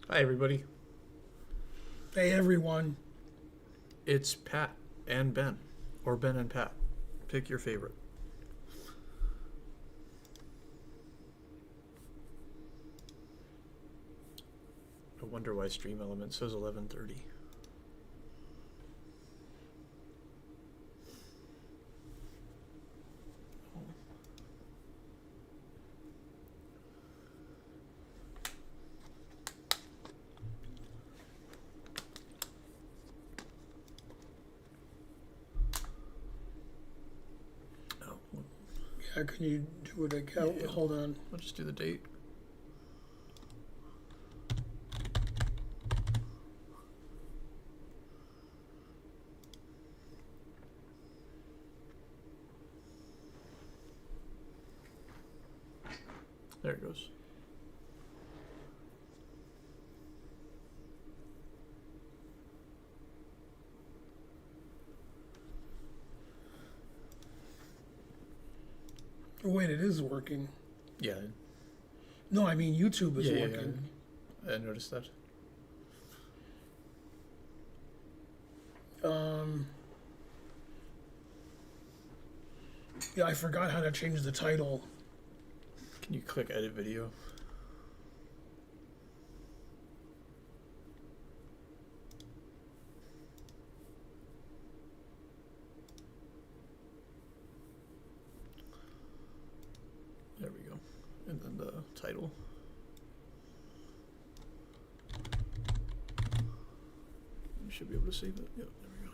Hi, everybody. Hey everyone. It's Pat and Ben, or Ben and Pat. Pick your favorite. I wonder why Stream Element says 11:30. Oh, Yeah, can you do it again? Yeah. Hold on. I'll just do the date. There it goes. Wait, it is working. Yeah, No, I mean YouTube is yeah, working. I noticed that. Um, yeah, I forgot how to change the title. Can you click edit video? There we go. And then the title. You should be able to save it. Yep, there we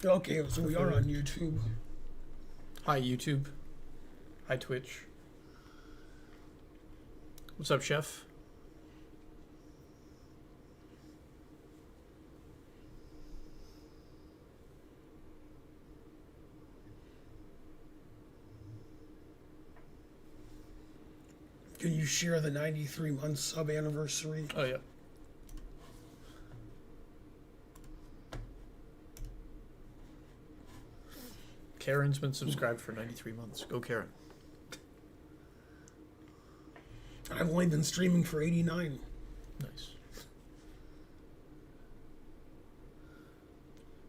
go. Okay, so we are on YouTube. Hi, YouTube. Hi, Twitch. What's up, Chef? Can you share the 93-month sub anniversary? Oh, yeah. Karen's been subscribed for 93 months. Go, Karen. I've only been streaming for 89. Nice.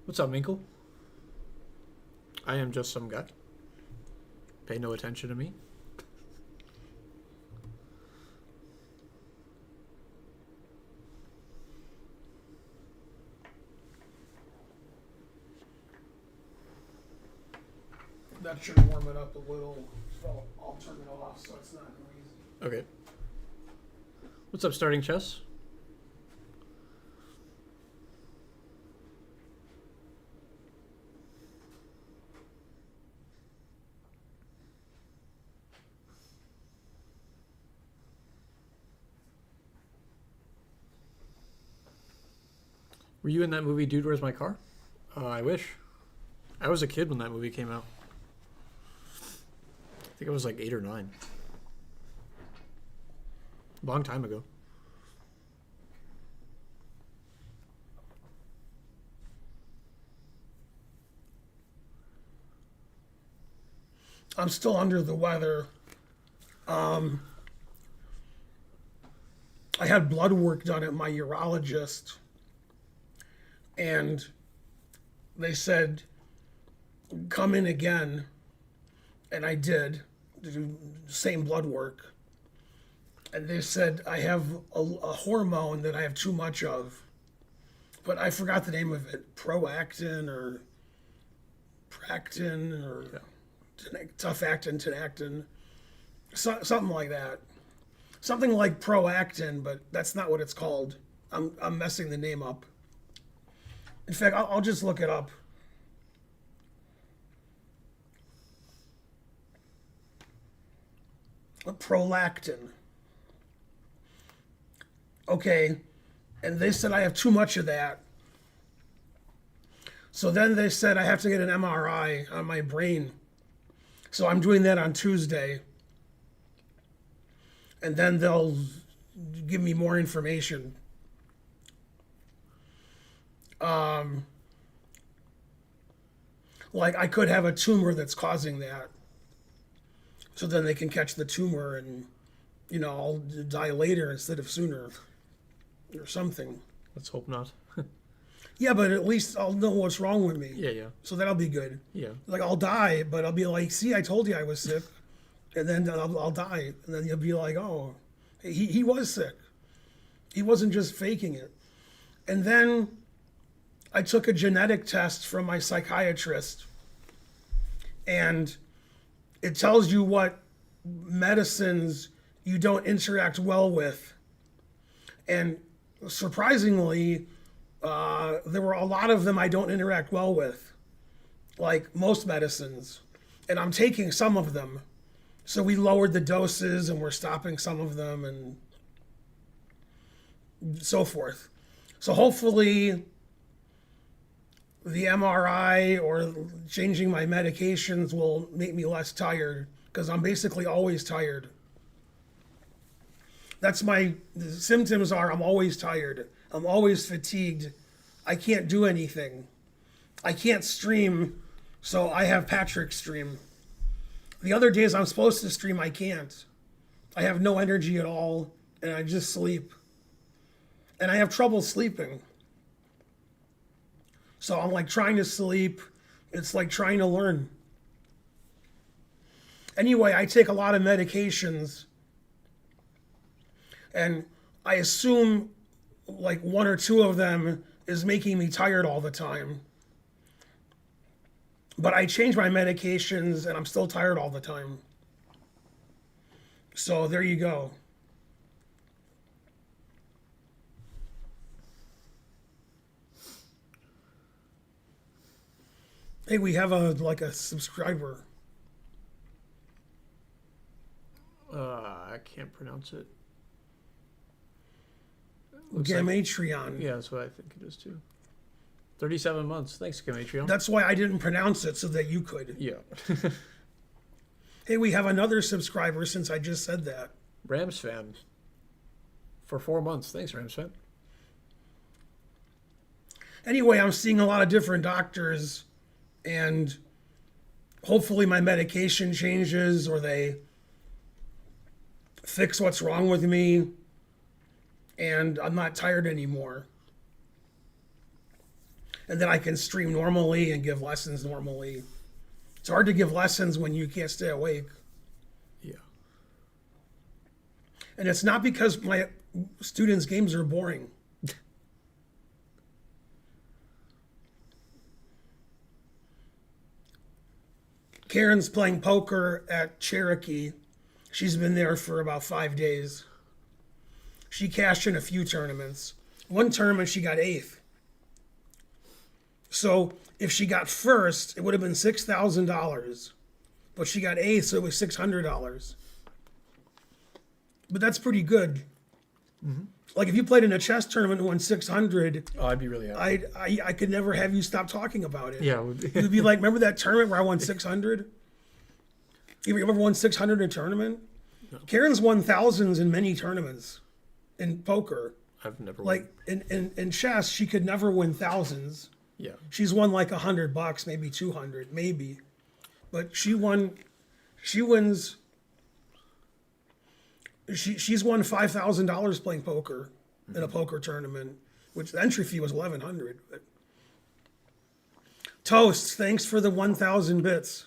What's up, Minkle? I am just some guy. Pay no attention to me. That should warm it up a little. So I'll turn it off so it's not noisy. Okay. What's up, Starting Chess? Were you in that movie, Dude, Where's My Car? I wish. I was a kid when that movie came out. I think I was like 8 or 9. Long time ago. I'm still under the weather. I had blood work done at my urologist, and they said, come in again. And I did, do same blood work. And they said I have a hormone that I have too much of. But I forgot the name of it. Proactin or Practin or Tufactin, Tinactin. Something like that. Something like Proactin, but that's not what it's called. I'm messing the name up. In fact, I'll just look it up. Prolactin. Okay, and they said I have too much of that. So then they said I have to get an MRI on my brain. So I'm doing that on Tuesday. And then they'll give me more information. Like I could have a tumor that's causing that. so then they can catch the tumor and, I'll die later instead of sooner or something. Let's hope not. Yeah, but at least I'll know what's wrong with me. Yeah, yeah, So that'll be good. yeah. Like, I'll die, but I'll be like, see, I told you I was sick. And then I'll die. And then you'll be like, oh, he was sick. He wasn't just faking it. And then I took a genetic test from my psychiatrist. And it tells you what medicines you don't interact well with. And surprisingly, there were a lot of them I don't interact well with, like most medicines. And I'm taking some of them. So we lowered the doses and we're stopping some of them and so forth. So hopefully the MRI or changing my medications will make me less tired, because I'm basically always tired. The symptoms are I'm always tired. I'm always fatigued. I can't do anything. I can't stream, so I have Patrick stream. The other days I'm supposed to stream, I can't. I have no energy at all, and I just sleep. And I have trouble sleeping. So I'm like trying to sleep. It's like trying to learn. Anyway, I take a lot of medications, and I assume like one or two of them is making me tired all the time. But I change my medications and I'm still tired all the time. So there you go. Hey, we have a subscriber. I can't pronounce it. Looks Gamatreon. Yeah, that's what I think it is too. 37 months. Thanks, Gamatreon. That's why I didn't pronounce it, so that you could. Yeah. Hey, we have another subscriber since I just said that. Rams fan. For 4 months. Thanks, Rams fan. Anyway, I'm seeing a lot of different doctors, and hopefully my medication changes or they fix what's wrong with me and I'm not tired anymore. And then I can stream normally and give lessons normally. It's hard to give lessons when you can't stay awake. Yeah. And it's not because my students' games are boring. Karen's playing poker at Cherokee. She's been there for about 5 days. She cashed in a few tournaments. One tournament, she got 8th. So if she got first, it would have been $6,000. But she got 8th, so it was $600. But that's pretty good. Mm-hmm. Like if you played in a chess tournament and won 600, Oh, I'd be really happy. I could never have you stop talking about it. Yeah. You'd be like, remember that tournament where I won 600? You ever won 600 in a tournament? No. Karen's won thousands in many tournaments in poker. I've never Like in chess, she could never win thousands. Yeah. She's won like $100, maybe 200, maybe. But she's won $5,000 playing poker in a poker tournament, which the entry fee was $1,100. But Toast, thanks for the 1,000 bits.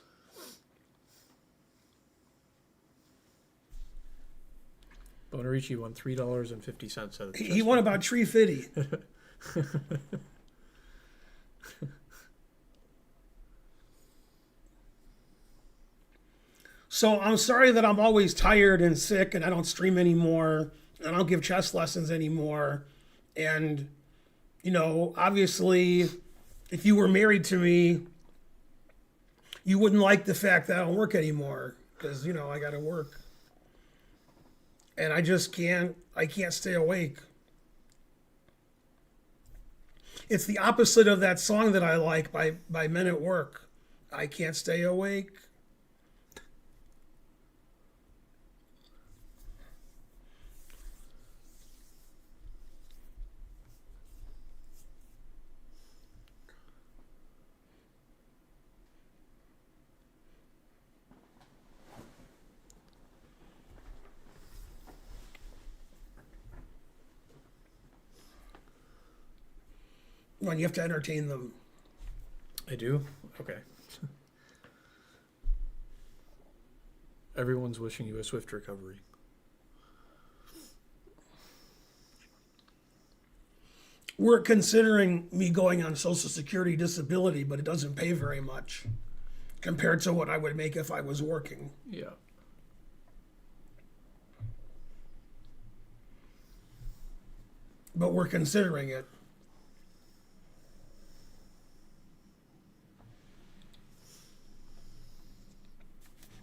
Bonarici won $3.50 at the He won about $3.50. So I'm sorry that I'm always tired and sick and I don't stream anymore and I don't give chess lessons anymore. And, obviously, if you were married to me, you wouldn't like the fact that I don't work anymore because, I got to work. And I can't stay awake. It's the opposite of that song that I like by Men at Work. I can't stay awake. When you have to entertain them. I do? Okay. Everyone's wishing you a swift recovery. We're considering me going on Social Security disability, but it doesn't pay very much compared to what I would make if I was working. Yeah. But we're considering it.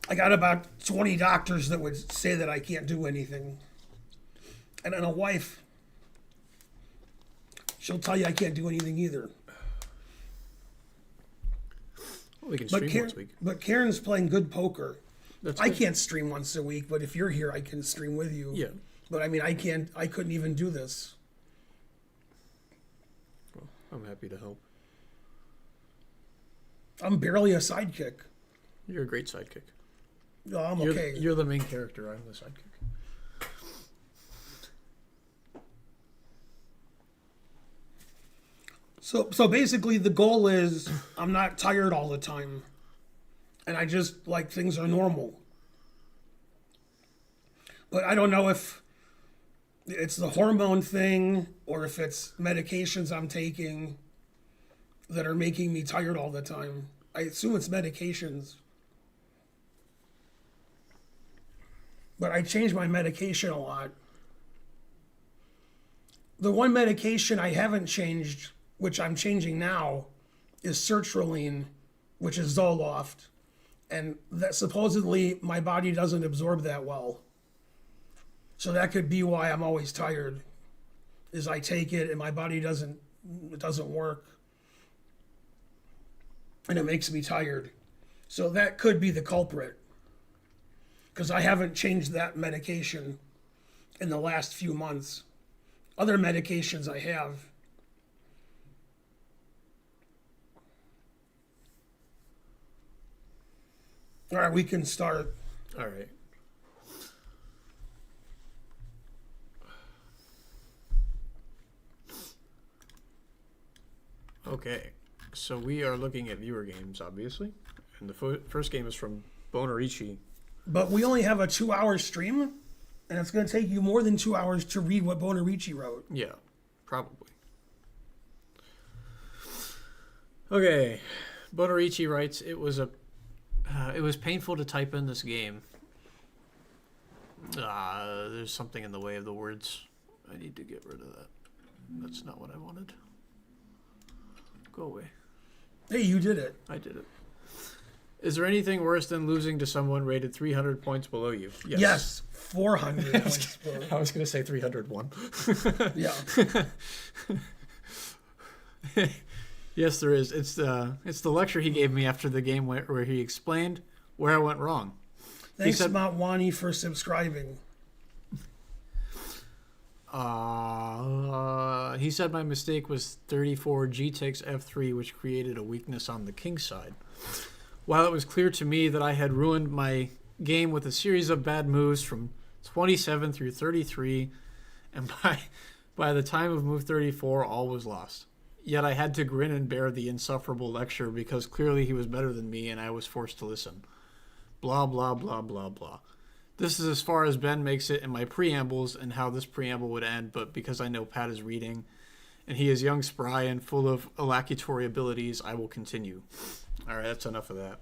I got about 20 doctors that would say that I can't do anything. And then a wife, she'll tell you I can't do anything either. Well, we can stream once a week. But Karen's playing good poker. That's I good. can't stream once a week, but if you're here, I can stream with you. Yeah. But I mean, I couldn't even do this. Well, I'm happy to help. I'm barely a sidekick. You're a great sidekick. No, I'm You're, okay. You're the main character. I'm the sidekick. So basically, the goal is I'm not tired all the time, and I just like things are normal. But I don't know if it's the hormone thing or if it's medications I'm taking that are making me tired all the time. I assume it's medications. But I change my medication a lot. The one medication I haven't changed, which I'm changing now, is sertraline, which is Zoloft. And that supposedly my body doesn't absorb that well. So that could be why I'm always tired, is I take it and my body doesn't work. And it makes me tired. So that could be the culprit. Because I haven't changed that medication in the last few months. Other medications I have. All right, we can start. All right. Okay, so we are looking at viewer games, obviously. And the first game is from Bonarichi. But we only have a 2-hour stream, and it's going to take you more than 2 hours to read what Bonarichi wrote. Yeah, probably. Okay, Bonarichi writes, it was painful to type in this game. There's something in the way of the words. I need to get rid of that. That's not what I wanted. Go away. Hey, you did it. I did it. Is there anything worse than losing to someone rated 300 points below you? Yes, 400 points. I was going to say 301. Yeah. Yes, there is. It's the lecture he gave me after the game where he explained where I went wrong. Thanks, said- Mount Wani, for subscribing. He said my mistake was 34 G takes F3, which created a weakness on the king side. While it was clear to me that I had ruined my game with a series of bad moves from 27 through 33, and by the time of move 34, all was lost. Yet I had to grin and bear the insufferable lecture because clearly he was better than me and I was forced to listen. Blah, blah, blah, blah, blah. This is as far as Ben makes it in my preambles and how this preamble would end, but because I know Pat is reading and he is young, spry, and full of elocutory abilities, I will continue. All right, that's enough of that.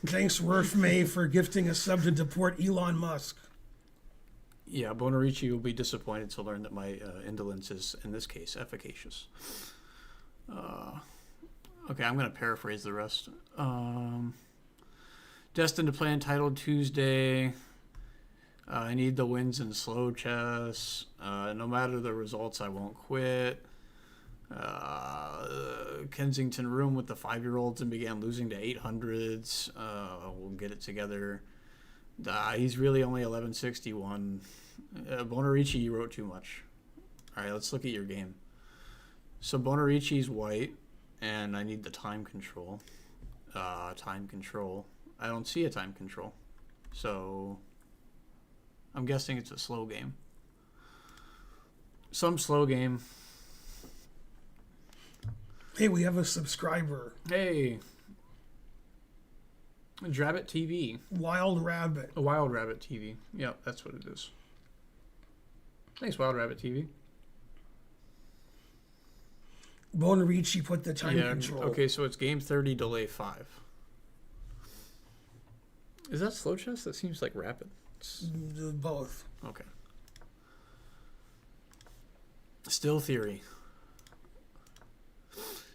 Thanks, Worf May, for gifting a sub to deport Elon Musk. Yeah, Bonarichi will be disappointed to learn that my indolence is, in this case, efficacious. Okay, I'm going to paraphrase the rest. Destined to play Entitled Tuesday. I need the wins in slow chess. No matter the results, I won't quit. Kensington room with the 5-year-olds and began losing to 800s. We'll get it together. He's really only 1161. Bonarichi, you wrote too much. All right, let's look at your game. So Bonarici's white, and I need the time control. Time control. I don't see a time control. So I'm guessing it's a slow game. Some slow game. Hey, we have a subscriber. Hey, Drabbit TV. Wild Rabbit. A Wild Rabbit TV. Yeah, that's what it is. Thanks, Wild Rabbit TV. Bonarici put the time control. Okay, so it's game 30, delay 5. Is that slow chess? That seems like rapid. Both. Okay. Still theory.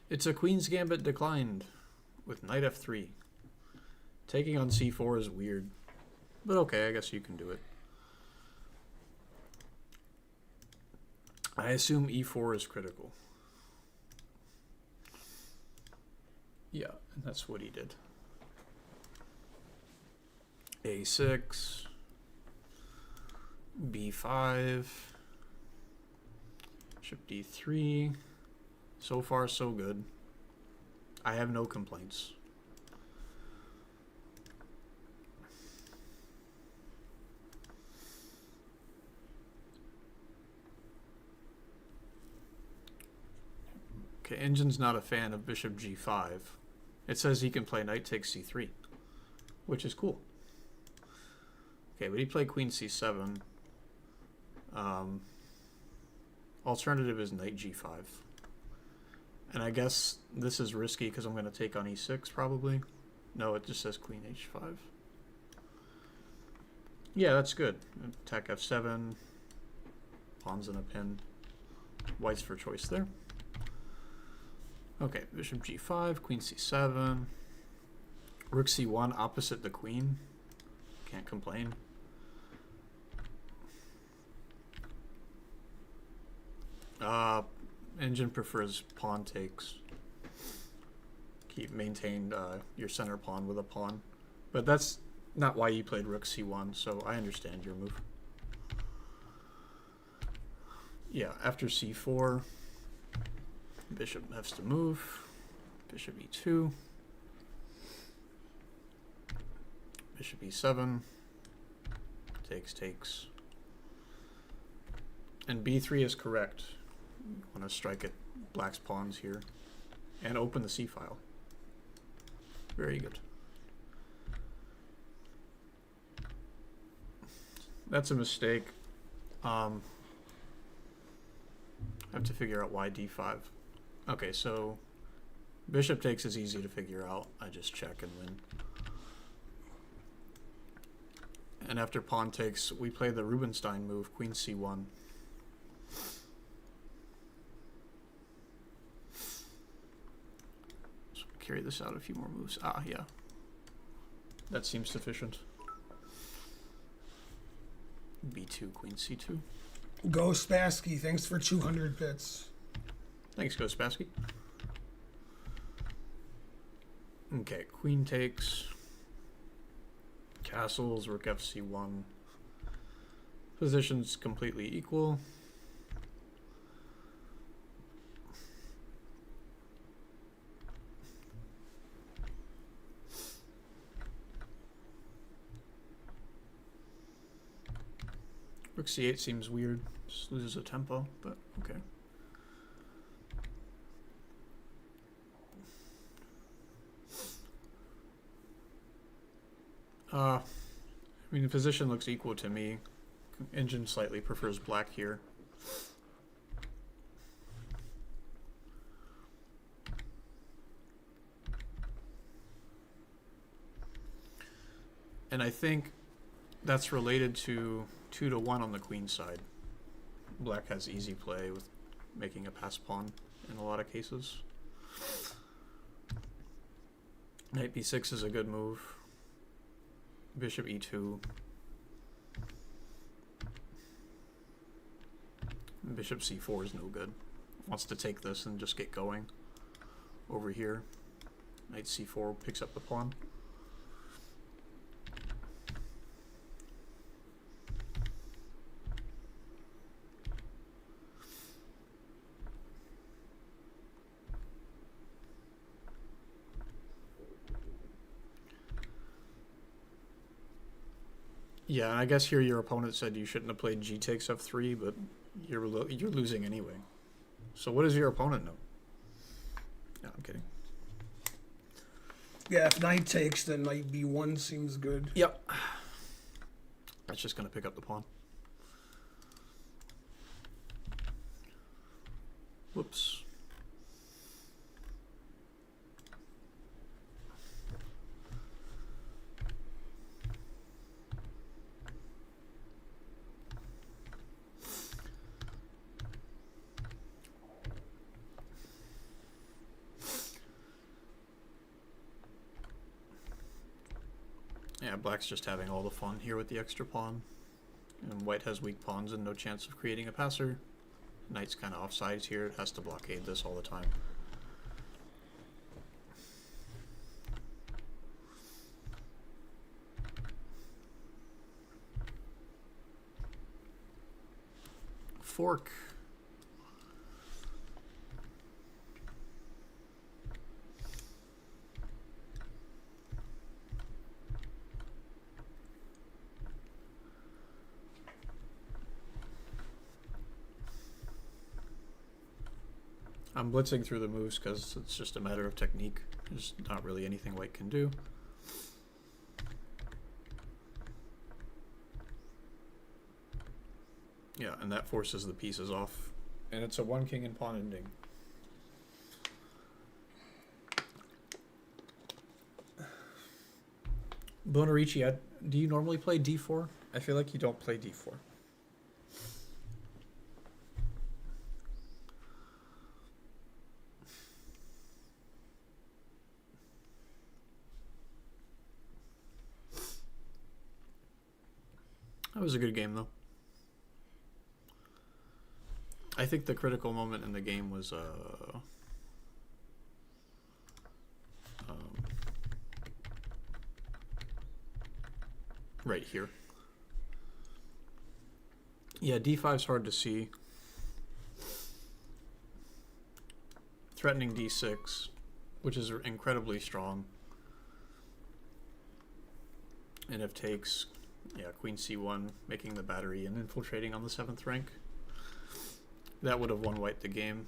It's a Queen's Gambit declined with knight f3. Taking on c4 is weird. But okay, I guess you can do it. I assume e4 is critical. Yeah, and that's what he did. a6, b5, bishop d3. So far, so good. I have no complaints. Okay, Engine's not a fan of bishop g5. It says he can play knight takes c3, which is cool. Okay, but he played queen c7. Alternative is knight g5. And I guess this is risky because I'm going to take on e6 probably. No, it just says queen h5. Yeah, that's good. Attack f7. Pawns in a pin. White's for choice there. Okay, bishop g5, queen c7. Rook c1 opposite the queen. Can't complain. Engine prefers pawn takes. Maintain your center pawn with a pawn. But that's not why you played rook c1, so I understand your move. Yeah, after c4, bishop has to move. Bishop e2. Bishop e7. Takes. And b3 is correct. You want to strike at black's pawns here. And open the c file. Very good. That's a mistake. I have to figure out why d5. Okay, so bishop takes is easy to figure out. I just check and win. And after pawn takes, we play the Rubinstein move, queen c1. So carry this out a few more moves. Ah, yeah. That seems sufficient. b2, queen c2. Go Spassky, thanks for 200 bits. Thanks, Go Spassky. Okay, queen takes. Castles, rook fc1. Positions completely equal. Rook c8 seems weird. Just loses a tempo, but okay. I mean, the position looks equal to me. Engine slightly prefers black here. And I think that's related to 2-1 on the queen side. Black has easy play with making a pass pawn in a lot of cases. Knight b6 is a good move. Bishop e2. Bishop c4 is no good. Wants to take this and just get going. Over here. Knight c4 picks up the pawn. Yeah, and I guess here your opponent said you shouldn't have played g takes f3, but you're losing anyway. So what does your opponent know? No, I'm kidding. Yeah, if knight takes, then knight b1 seems good. Yep. That's just going to pick up the pawn. Whoops. Yeah, black's just having all the fun here with the extra pawn. And white has weak pawns and no chance of creating a passer. Knight's kind of offsides here. It has to blockade this all the time. Fork. I'm blitzing through the moves because it's just a matter of technique. There's not really anything white can do. Yeah, and that forces the pieces off. And it's a one king and pawn ending. Bonarici, do you normally play d4? I feel like you don't play d4. That was a good game, though. I think the critical moment in the game was right here. Yeah, d5's hard to see. Threatening d6, which is incredibly strong. And if takes, yeah, queen c1, making the battery and infiltrating on the 7th rank. That would have won white the game.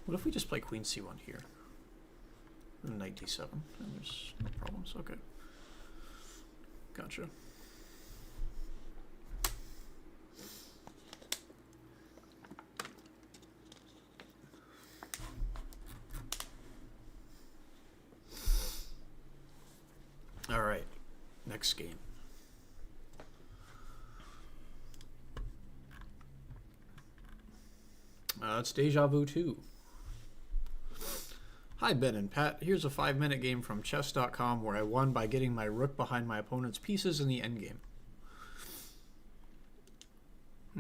What if we just play queen c1 here? And knight d7, and there's no problems. Okay. Gotcha. All right, next game. It's Deja Vu 2. Hi Ben and Pat, here's a 5-minute game from chess.com where I won by getting my rook behind my opponent's pieces in the endgame.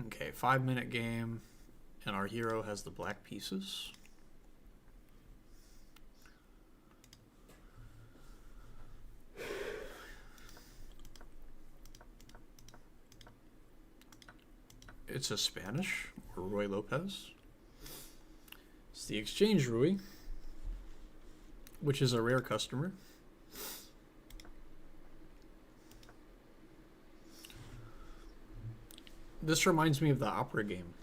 Okay, 5-minute game, and our hero has the black pieces. It's a Spanish, or Roy Lopez. It's the Exchange Rui, which is a rare customer. This reminds me of the opera game.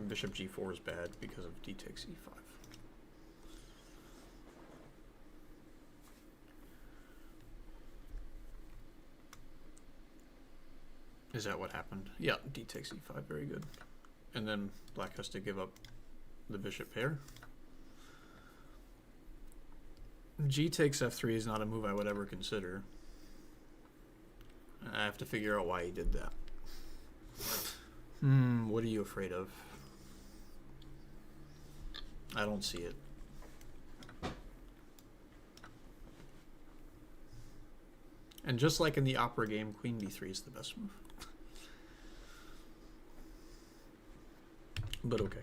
Bishop g4 is bad because of d takes e5. Is that what happened? Yeah, d takes e5, very good. And then black has to give up the bishop pair. G takes f3 is not a move I would ever consider. I have to figure out why he did that. What are you afraid of? I don't see it. And just like in the opera game, queen b3 is the best move. But okay.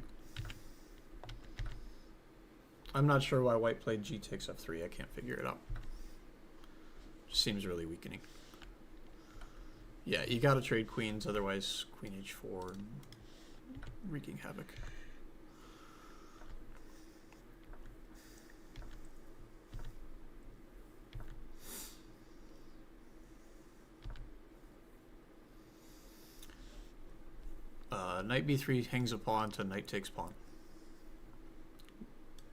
I'm not sure why white played g takes f3. I can't figure it out. Just seems really weakening. Yeah, you gotta trade queens, otherwise queen h4 and wreaking havoc. Knight b3 hangs a pawn to knight takes pawn.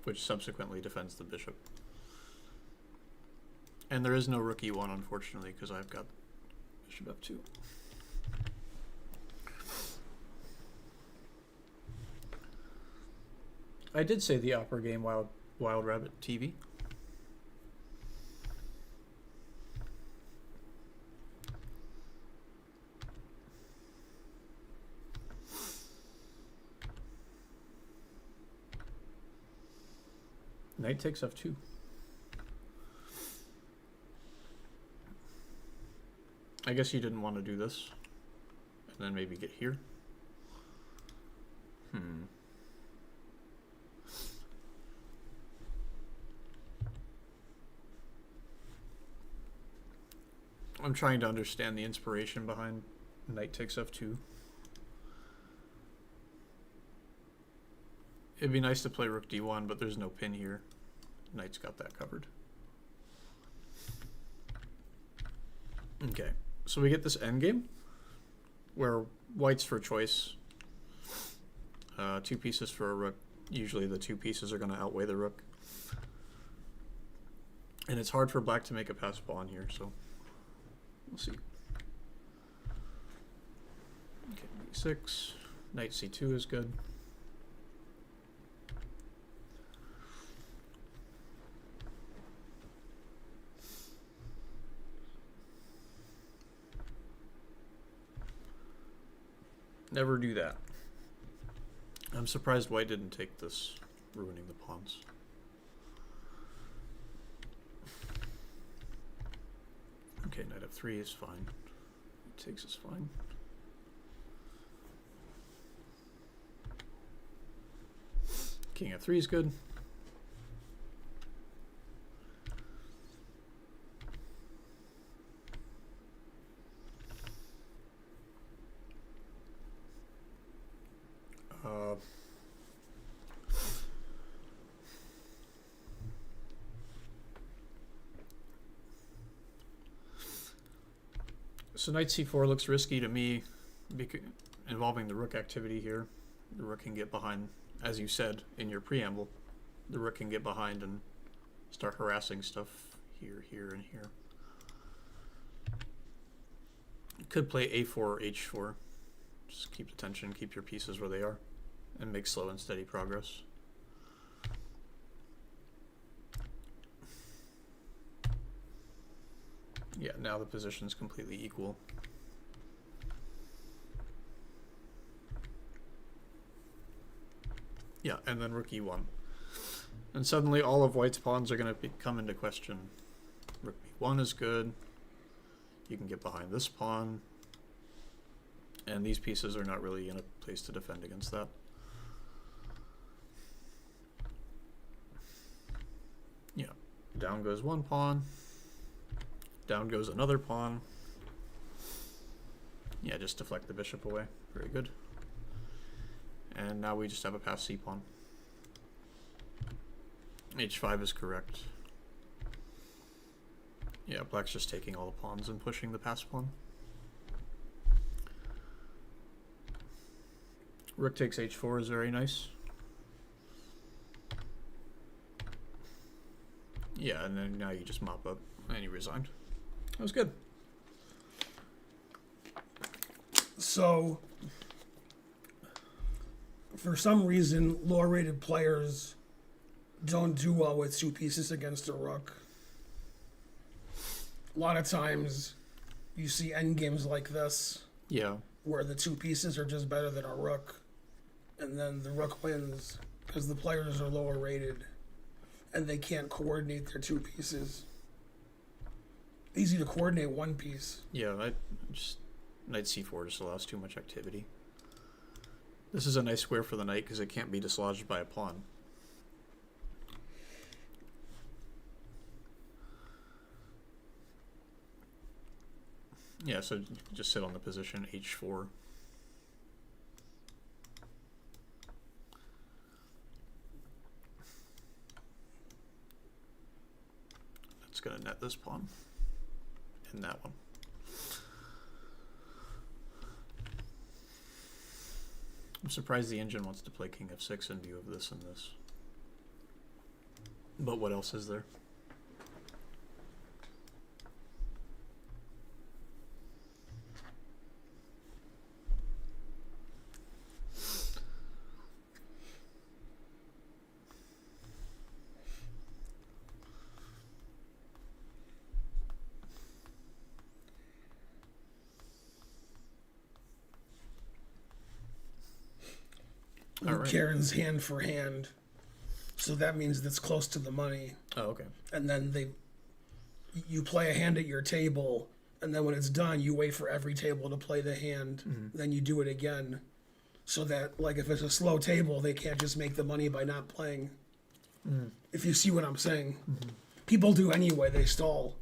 which subsequently defends the bishop. And there is no rook e1, unfortunately, because I've got bishop f2. I did say the opera game Wild Rabbit TV. Knight takes f2. I guess you didn't want to do this. And then maybe get here. I'm trying to understand the inspiration behind knight takes f2. It'd be nice to play rook d1, but there's no pin here. Knight's got that covered. Okay, so we get this endgame where white's for choice. 2 pieces for a rook. Usually the 2 pieces are going to outweigh the rook. And it's hard for black to make a pass pawn here, so we'll see. Okay, b6. Knight c2 is good. Never do that. I'm surprised white didn't take this, ruining the pawns. Okay, knight f3 is fine. Takes is fine. King f3 is good. So knight c4 looks risky to me, involving the rook activity here. The rook can get behind, as you said in your preamble, the rook can get behind and start harassing stuff here, here, and here. You could play a4 or h4. Just keep the tension, keep your pieces where they are, and make slow and steady progress. Yeah, now the position's completely equal. Yeah, and then rook e1. And suddenly all of white's pawns are going to come into question. Rook b1 is good. You can get behind this pawn. And these pieces are not really in a place to defend against that. Yeah, down goes one pawn. Down goes another pawn. Yeah, just deflect the bishop away. Very good. And now we just have a pass c pawn. h5 is correct. Yeah, black's just taking all the pawns and pushing the pass pawn. Rook takes h4 is very nice. Yeah, and then now you just mop up and you resigned. That was good. So, for some reason, lower-rated players don't do well with 2 pieces against a rook. A lot of times, you see endgames like this, Yeah. where the 2 pieces are just better than a rook, and then the rook wins because the players are lower-rated, and they can't coordinate their 2 pieces. Easy to coordinate 1 piece. Yeah, knight c4 just allows too much activity. This is a nice square for the knight because it can't be dislodged by a pawn. Yeah, so just sit on the position h4. That's going to net this pawn and that one. I'm surprised the engine wants to play king f6 in view of this and this. But what else is there? All right. Karen's hand for hand. So that means that's close to the money. Oh, okay. And then you play a hand at your table, and then when it's done, you wait for every table to play the hand. Then you do it again, so that like if it's a slow table, they can't just make the money by not playing. If you see what I'm saying, people do anyway. They stall.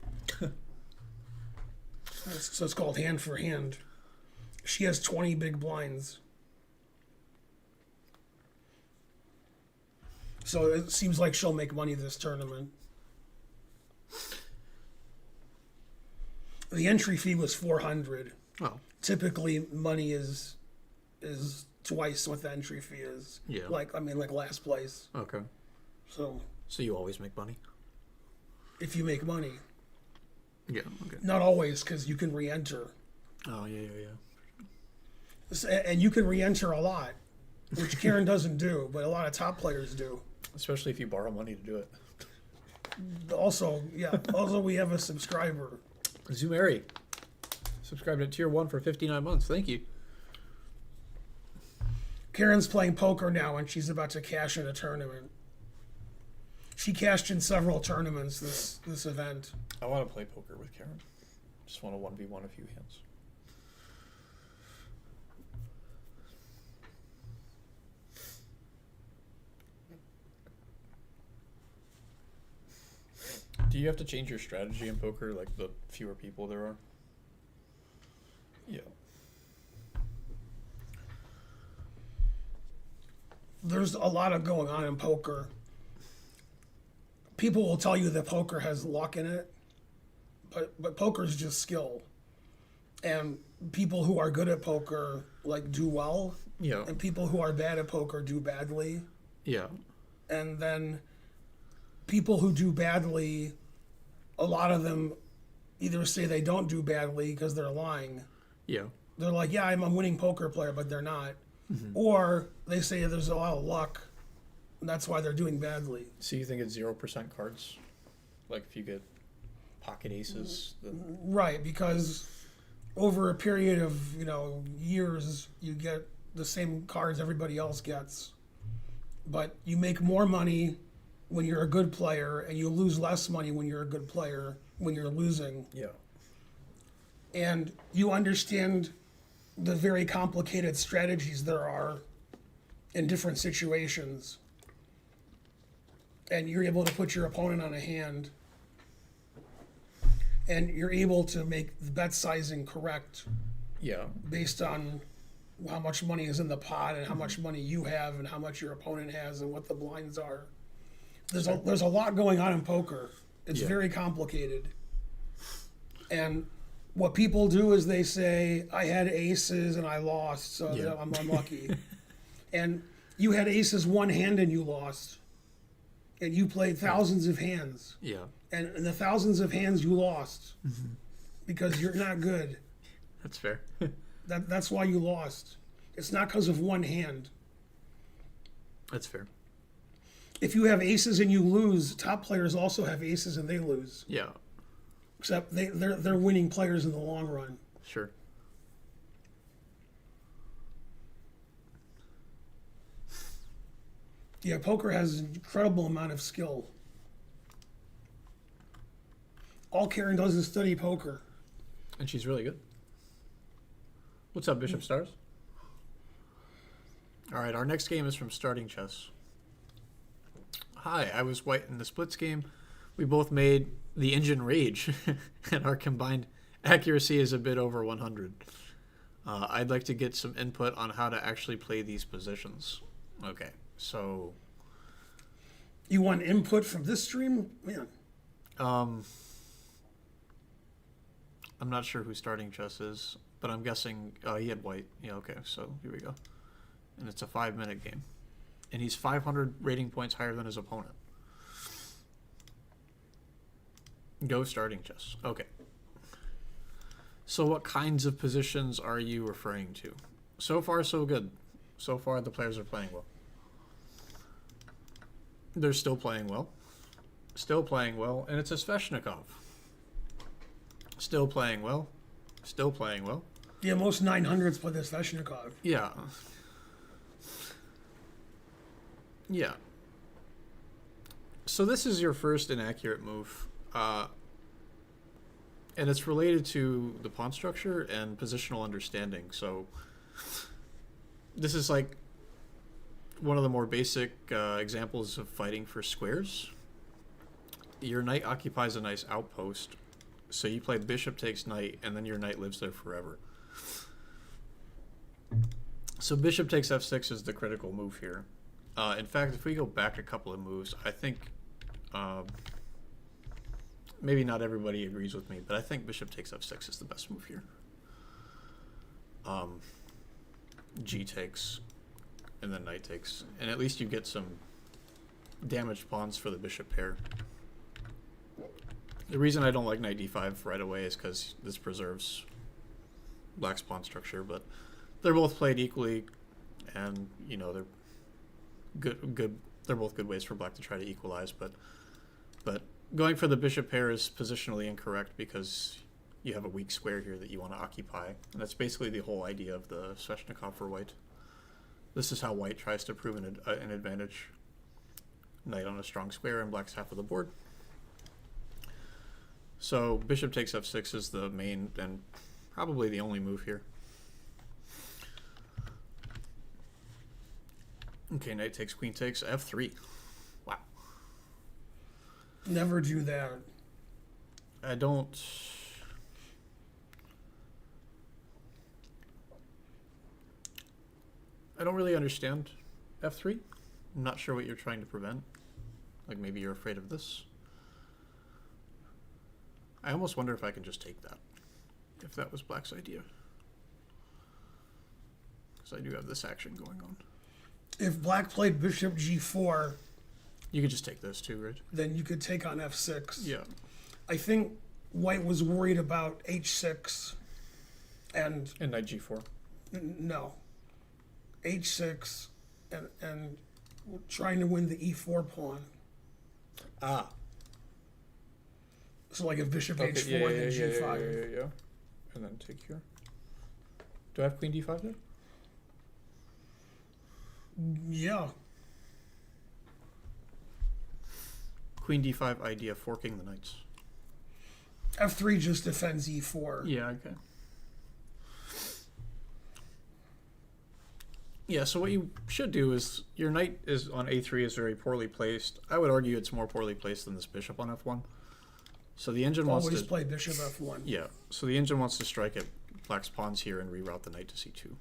So it's called hand for hand. She has 20 big blinds. So it seems like she'll make money this tournament. The entry fee was $400. Oh, Typically, money is twice what the entry fee is. Yeah. Like last place. okay. So So you always make money? if you make money, Yeah. Okay. not always, because you can re-enter, Oh, yeah. and you can re-enter a lot, which Karen doesn't do, but a lot of top players do. Especially if you borrow money to do it. Also, we have a subscriber. Zumeri subscribed at tier 1 for 59 months. Thank you. Karen's playing poker now, and she's about to cash in a tournament. She cashed in several tournaments this event. I want to play poker with Karen. Just want to 1v1 a few hands. Do you have to change your strategy in poker, like the fewer people there are? Yeah. There's a lot of going on in poker. People will tell you that poker has luck in it, but poker is just skill. And people who are good at poker like do well, Yeah. and people who are bad at poker do badly. Yeah. And then people who do badly, a lot of them either say they don't do badly because they're lying. Yeah. They're like, yeah, I'm a winning poker player, but they're not. Or they say there's a lot of luck, and that's why they're doing badly. So you think it's 0% cards? Like if you get pocket aces? Then... Right, because over a period of, years, you get the same cards everybody else gets. But you make more money when you're a good player, and you lose less money when you're a good player, when you're losing. Yeah. And you understand the very complicated strategies there are in different situations. And you're able to put your opponent on a hand. And you're able to make the bet sizing correct Yeah. based on how much money is in the pot and how much money you have and how much your opponent has and what the blinds are. There's a lot going on in poker. It's Yeah. very complicated. And what people do is they say, I had aces and I lost, so Yeah. I'm unlucky. And you had aces one hand and you lost. And you played thousands of hands. Yeah. And in the thousands of hands you lost because you're not good. That's fair. That's why you lost. It's not because of one hand. That's fair. If you have aces and you lose, top players also have aces and they lose. Yeah. Except they're winning players in the long run. Sure. Yeah, poker has an incredible amount of skill. All Karen does is study poker. And she's really good. What's up, Bishop Stars? All right, our next game is from Starting Chess. Hi, I was white in the splits game. We both made the engine rage, and our combined accuracy is a bit over 100. I'd like to get some input on how to actually play these positions. Okay, so... You want input from this stream? Man, I'm not sure who Starting Chess is, but I'm guessing he had white. Yeah, okay, so here we go. And it's a 5-minute game. And he's 500 rating points higher than his opponent. Go starting chess. Okay. So what kinds of positions are you referring to? So far, so good. So far, the players are playing well. They're still playing well. Still playing well, and it's a Sveshnikov. Still playing well. Still playing well. Yeah, most 900s play the Sveshnikov. Yeah. Yeah. So this is your first inaccurate move. And it's related to the pawn structure and positional understanding. So this is like one of the more basic examples of fighting for squares. Your knight occupies a nice outpost. So you play bishop takes knight, and then your knight lives there forever. So bishop takes f6 is the critical move here. In fact, if we go back a couple of moves, I think maybe not everybody agrees with me, but I think bishop takes f6 is the best move here. G takes, and then knight takes, and at least you get some damaged pawns for the bishop pair. The reason I don't like knight d5 right away is because this preserves black's pawn structure, but they're both played equally, and you know they're good. They're both good ways for black to try to equalize, but going for the bishop pair is positionally incorrect because you have a weak square here that you want to occupy, and that's basically the whole idea of the Sveshnikov for white. This is how white tries to prove an advantage. Knight on a strong square and black's half of the board. So bishop takes f6 is the main and probably the only move here. Okay, knight takes, queen takes, f3. Wow. Never do that. I don't really understand f3. I'm not sure what you're trying to prevent. Like maybe you're afraid of this. I almost wonder if I can just take that, if that was black's idea. Because I do have this action going on. If black played bishop g4, You could just take this too, right? then you could take on f6. Yeah. I think white was worried about h6 and And knight g4. no, h6 and trying to win the e4 pawn. Ah. So like if bishop h4, then g5. Yeah. And then take here. Do I have queen d5 there? Yeah. Queen d5 idea, forking the knights. f3 just defends e4. Yeah, okay. Yeah, so what you should do is, your knight is on a3 is very poorly placed. I would argue it's more poorly placed than this bishop on f1. So the engine wants Always to... play bishop f1. Yeah, so the engine wants to strike at black's pawns here and reroute the knight to c2.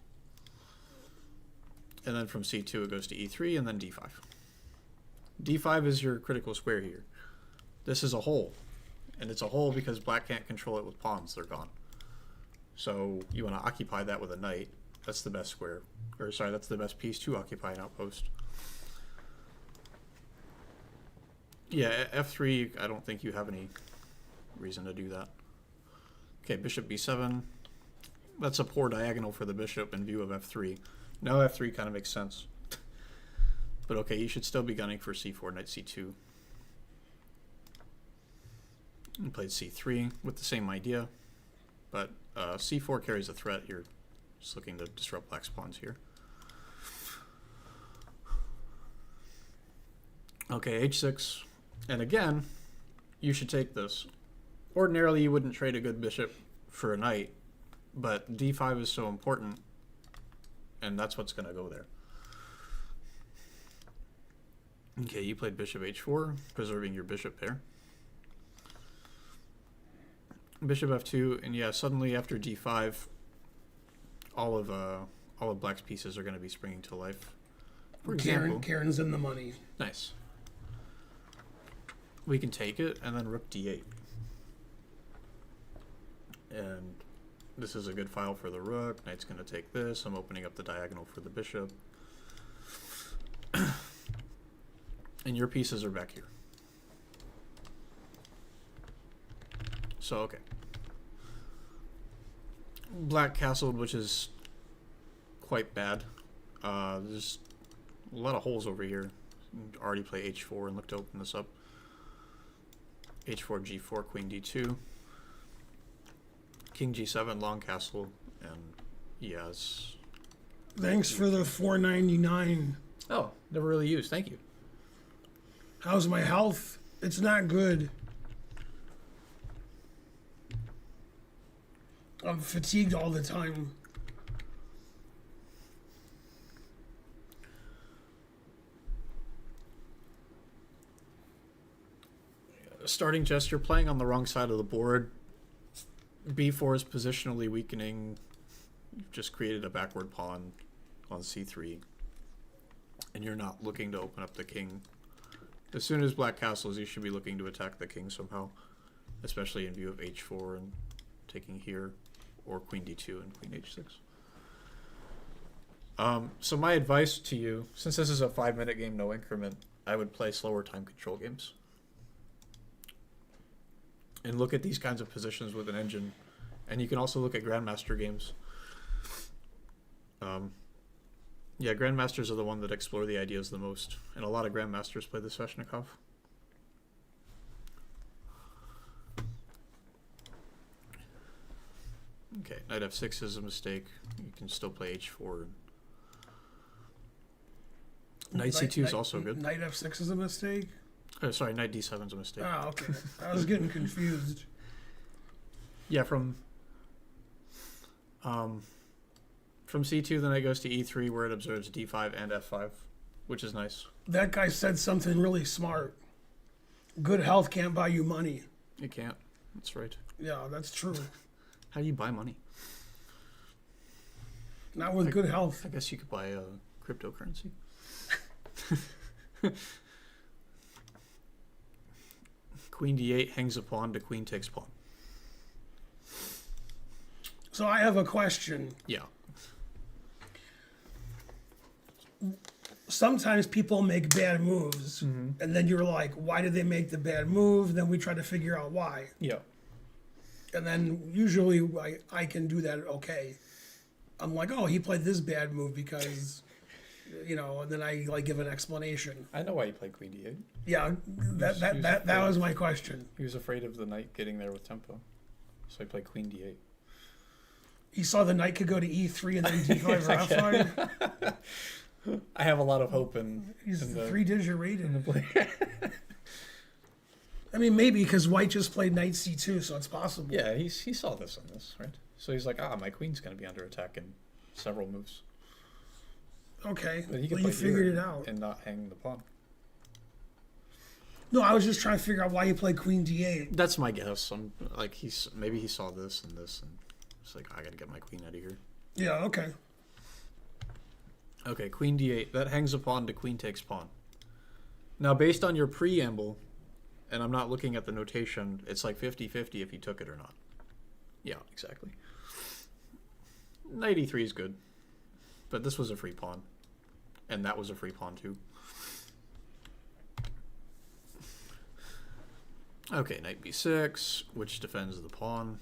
And then from c2 it goes to e3 and then d5. d5 is your critical square here. This is a hole. And it's a hole because black can't control it with pawns. They're gone. So you want to occupy that with a knight. That's the best square. Or sorry, that's the best piece to occupy an outpost. Yeah, f3, I don't think you have any reason to do that. Okay, bishop b7. That's a poor diagonal for the bishop in view of f3. Now f3 kind of makes sense. But okay, you should still be gunning for c4, knight c2. And played c3 with the same idea. But c4 carries a threat. You're just looking to disrupt black's pawns here. Okay, h6. And again, you should take this. Ordinarily, you wouldn't trade a good bishop for a knight, but d5 is so important, and that's what's going to go there. Okay, you played bishop h4, preserving your bishop pair. Bishop f2, and yeah, suddenly after d5, all of black's pieces are going to be springing to life. For example, Karen's in the money. nice. We can take it, and then rook d8. And this is a good file for the rook. Knight's going to take this. I'm opening up the diagonal for the bishop. And your pieces are back here. So, okay. Black castled, which is quite bad. There's a lot of holes over here. Already play h4 and look to open this up. h4, g4, queen d2. King g7, long castle, and yes. Thanks for the $4.99. Oh, never really used. Thank you. How's my health? It's not good. I'm fatigued all the time. Starting chess, you're playing on the wrong side of the board. b4 is positionally weakening. You've just created a backward pawn on c3. And you're not looking to open up the king. As soon as black castles, you should be looking to attack the king somehow. Especially in view of h4 and taking here. Or queen d2 and queen h6. So my advice to you, since this is a 5-minute game, no increment, I would play slower time control games. And look at these kinds of positions with an engine. And you can also look at Grandmaster games. Yeah, Grandmasters are the one that explore the ideas the most. And a lot of Grandmasters play the Sveshnikov. Okay, knight f6 is a mistake. You can still play h4. Knight c2 is also good. Knight f6 is a mistake? Oh, sorry, knight d7 is a mistake. Ah, okay. I was getting confused. Yeah, from c2, the knight goes to e3, where it observes d5 and f5, which is nice. That guy said something really smart. Good health can't buy you money. It can't. That's right. Yeah, that's true. How do you buy money? Not with good health. I guess you could buy a cryptocurrency. Queen d8 hangs a pawn to queen takes pawn. So I have a question. Yeah. Sometimes people make bad moves, and then you're like, why did they make the bad move? Then we try to figure out why. Yeah. And then usually I can do that okay. I'm like, oh, he played this bad move because, and then I like give an explanation. I know why you played queen d8. Yeah, that was my question. He was afraid of the knight getting there with tempo. So he played queen d8. He saw the knight could go to e3 and then d5 or f5. I have a lot of hope in. He's in the 3-digit rated. play. I mean, maybe because white just played knight c2, so it's possible. Yeah, he saw this on this, right? So he's like, my queen's going to be under attack in several moves. Okay, But he could well, play you figured here it out. and not hang the pawn. No, I was just trying to figure out why he played queen d8. That's my guess. I'm like maybe he saw this and this, and it's like I got to get my queen out of here. Yeah, okay. Okay, queen d8. That hangs a pawn to queen takes pawn. Now, based on your preamble, and I'm not looking at the notation, it's like 50-50 if you took it or not. Yeah, exactly. Knight e3 is good, but this was a free pawn, and that was a free pawn too. Okay, knight b6, which defends the pawn.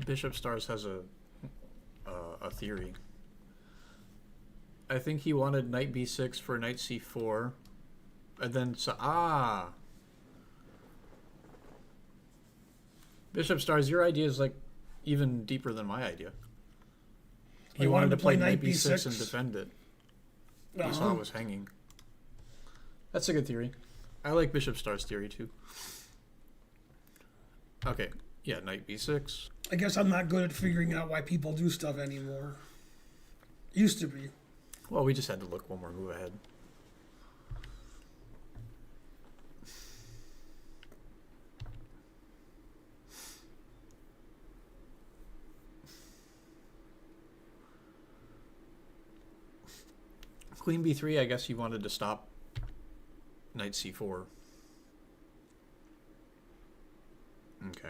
Bishop Stars has a theory. I think he wanted knight b6 for knight c4, and then Bishop Stars, your idea is like even deeper than my idea. He wanted to play knight b6 and defend it. He saw it was hanging. That's a good theory. I like Bishop Stars theory too. Okay, yeah, knight b6. I guess I'm not good at figuring out why people do stuff anymore. Used to be. Well, we just had to look one more move ahead. Queen b3, I guess you wanted to stop knight c4. Okay.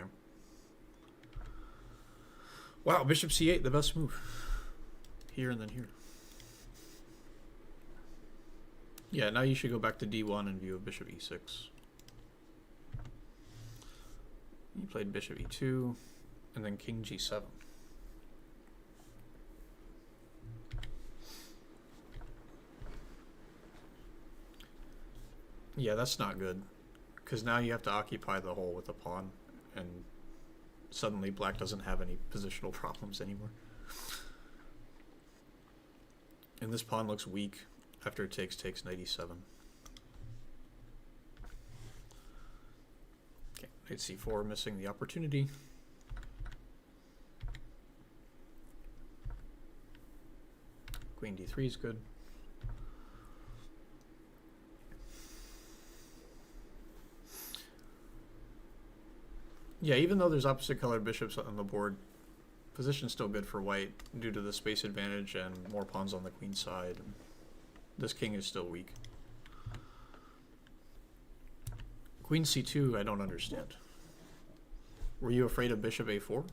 Wow, bishop c8, the best move. Here and then here. Yeah, now you should go back to d1 in view of bishop e6. You played bishop e2, and then king g7. Yeah, that's not good, because now you have to occupy the hole with a pawn, and suddenly black doesn't have any positional problems anymore. And this pawn looks weak after it takes knight e7. Okay, knight c4 missing the opportunity. Queen d3 is good. Yeah, even though there's opposite colored bishops on the board, position's still good for white due to the space advantage and more pawns on the queen side. This king is still weak. Queen c2, I don't understand. Were you afraid of bishop a4?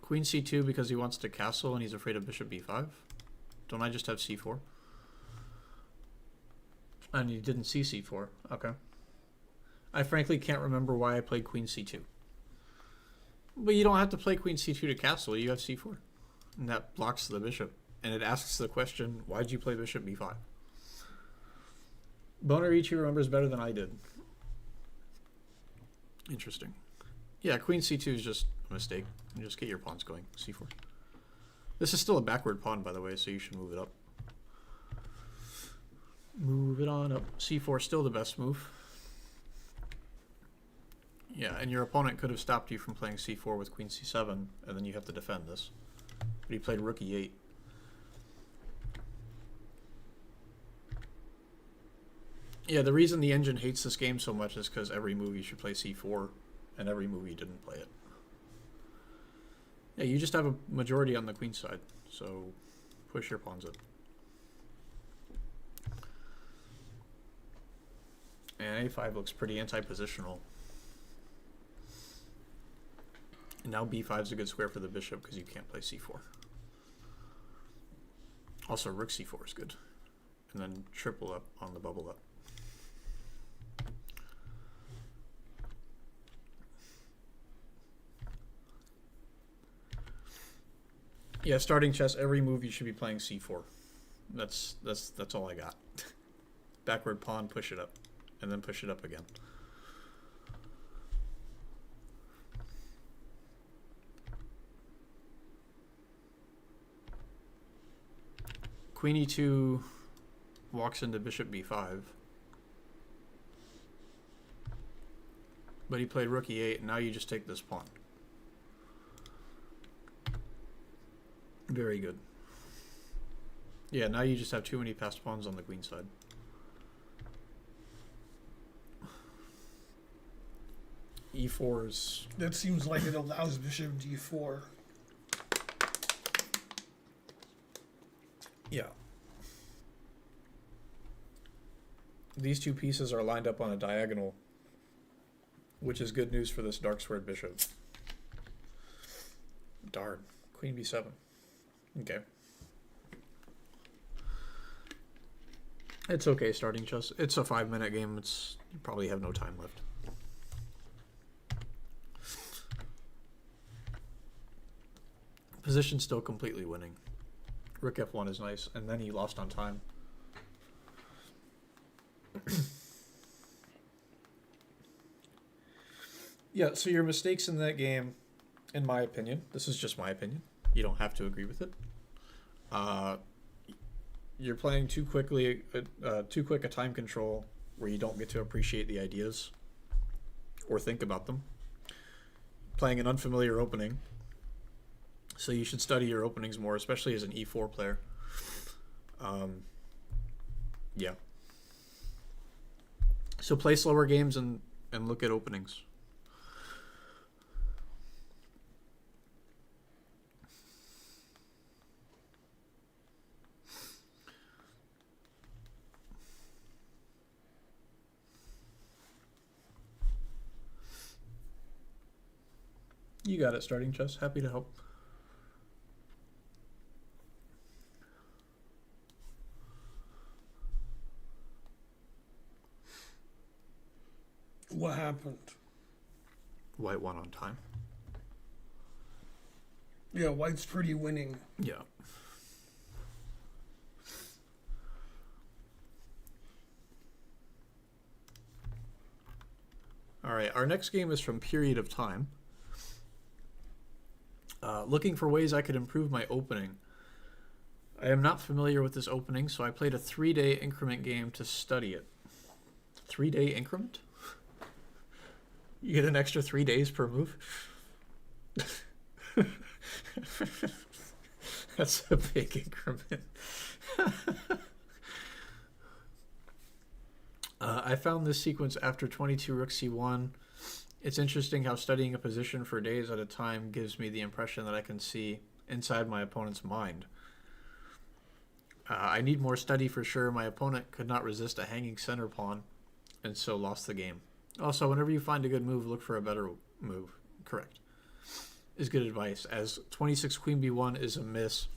Queen c2 because he wants to castle and he's afraid of bishop b5. Don't I just have c4? And you didn't see c4. Okay. I frankly can't remember why I played queen c2. But you don't have to play queen c2 to castle. You have c4. And that blocks the bishop. And it asks the question, why'd you play bishop b5? Bonarici remembers better than I did. Interesting. Yeah, queen c2 is just a mistake. You just get your pawns going. c4. This is still a backward pawn, by the way, so you should move it up. Move it on up. c4 still the best move. Yeah, and your opponent could have stopped you from playing c4 with queen c7, and then you have to defend this. But he played rook e8. Yeah, the reason the engine hates this game so much is because every move you should play c4, and every move you didn't play it. Yeah, you just have a majority on the queen side, so push your pawns up. And a5 looks pretty anti-positional. And now b5 is a good square for the bishop because you can't play c4. Also, rook c4 is good. And then triple up on the bubble up. Yeah, starting chess, every move you should be playing c4. That's all I got. Backward pawn, push it up, and then push it up again. Queen e2 walks into bishop b5. But he played rook e8, and now you just take this pawn. Very good. Yeah, now you just have too many passed pawns on the queen side. e4 is... That seems like it allows bishop d4. Yeah. These two pieces are lined up on a diagonal, which is good news for this dark squared bishop. Darn. Queen b7. Okay. It's okay starting chess. It's a 5-minute game. You probably have no time left. Position still completely winning. Rook f1 is nice, and then he lost on time. Yeah, so your mistakes in that game, in my opinion, this is just my opinion, you don't have to agree with it. You're playing too quick a time control where you don't get to appreciate the ideas or think about them. Playing an unfamiliar opening, so you should study your openings more, especially as an e4 player. Yeah. So play slower games and look at openings. You got it, starting chess. Happy to help. What happened? White won on time. Yeah, white's pretty winning. Yeah. All right, our next game is from Period of Time. Looking for ways I could improve my opening. I am not familiar with this opening, so I played a 3-day increment game to study it. 3-day increment? You get an extra 3 days per move? That's a big increment. I found this sequence after 22 rook c1. It's interesting how studying a position for days at a time gives me the impression that I can see inside my opponent's mind. I need more study for sure. My opponent could not resist a hanging center pawn, and so lost the game. Also, whenever you find a good move, look for a better move. Correct. Is good advice, as 26 queen b1 is a miss.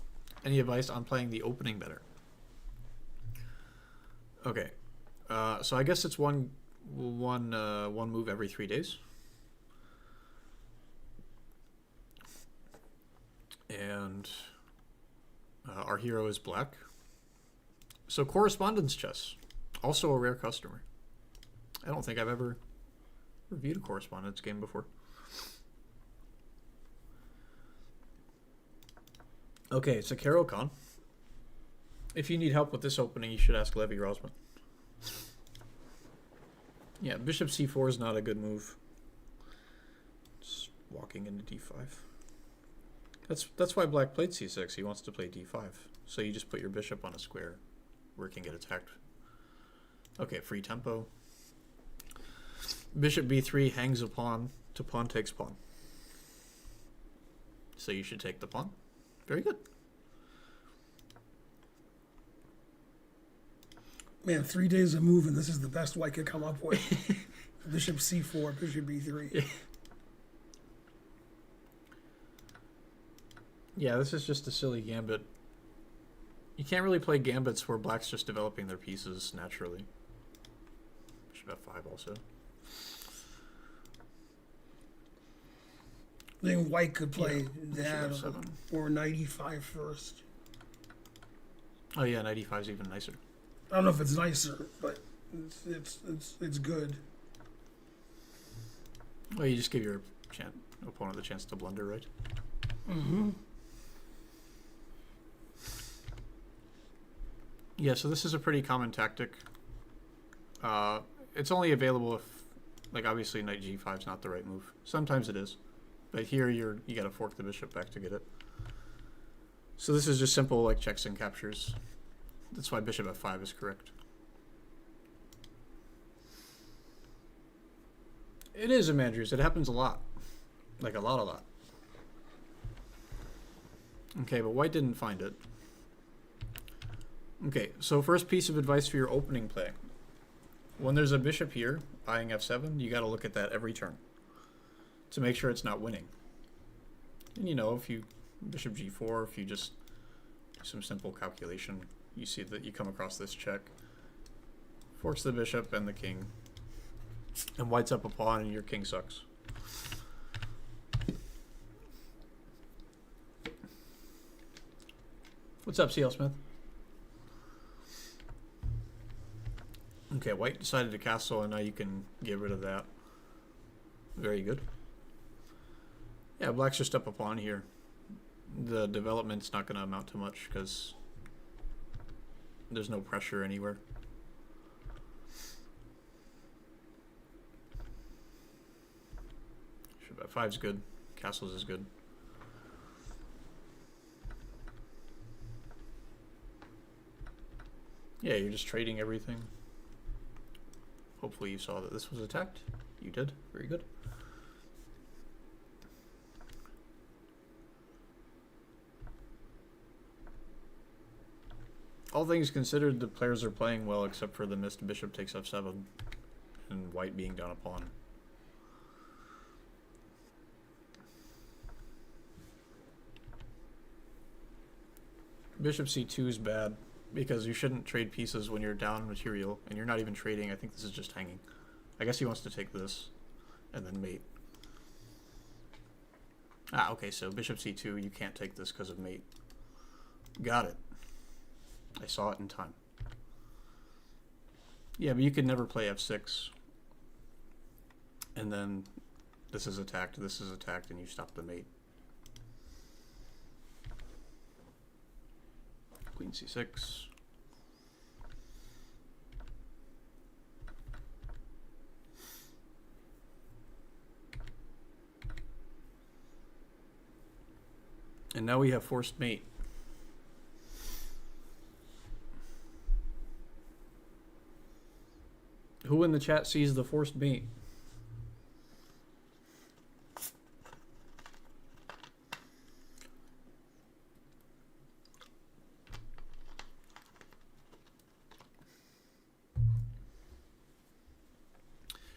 Any advice on playing the opening better? Okay, so I guess it's one move every 3 days. And our hero is black. So correspondence chess, also a rare customer. I don't think I've ever reviewed a correspondence game before. Okay, it's a Caro-Kann. If you need help with this opening, you should ask Levy Rosman. Yeah, bishop c4 is not a good move. Just walking into d5. That's why black played c6. He wants to play d5. So you just put your bishop on a square where it can get attacked. Okay, free tempo. Bishop b3 hangs a pawn to pawn takes pawn. So you should take the pawn. Very good. Man, 3 days of moving. This is the best white could come up with. Bishop c4, bishop b3. Yeah, this is just a silly gambit. You can't really play gambits where black's just developing their pieces naturally. Bishop f5 also. I think white could play Yeah, that bishop f7. or knight e5 first. Oh yeah, knight e5 is even nicer. I don't know if it's nicer, but it's good. Well, you just give your opponent the chance to blunder, right? Mm-hmm. Yeah, so this is a pretty common tactic. It's only available if, like, obviously knight g5 is not the right move. Sometimes it is, but here you got to fork the bishop back to get it. So this is just simple, like, checks and captures. That's why bishop f5 is correct. It is, Andrews. It happens a lot. Like, a lot. Okay, but white didn't find it. Okay, so first piece of advice for your opening play. When there's a bishop here, eyeing f7, you got to look at that every turn to make sure it's not winning. And you know, if you bishop g4, if you just do some simple calculation, you see that you come across this check. Forks the bishop and the king. And white's up a pawn and your king sucks. What's up, CL Smith? Okay, white decided to castle, and now you can get rid of that. Very good. Yeah, black's just up a pawn here. The development's not going to amount to much because there's no pressure anywhere. Bishop f5's good. Castles is good. Yeah, you're just trading everything. Hopefully you saw that this was attacked. You did. Very good. All things considered, the players are playing well except for the missed bishop takes f7 and white being down a pawn. Bishop c2 is bad because you shouldn't trade pieces when you're down material, and you're not even trading. I think this is just hanging. I guess he wants to take this and then mate. Ah, okay, so bishop c2, you can't take this because of mate. Got it. I saw it in time. Yeah, but you could never play f6. And then this is attacked, and you stop the mate. Queen c6. And now we have forced mate. Who in the chat sees the forced mate?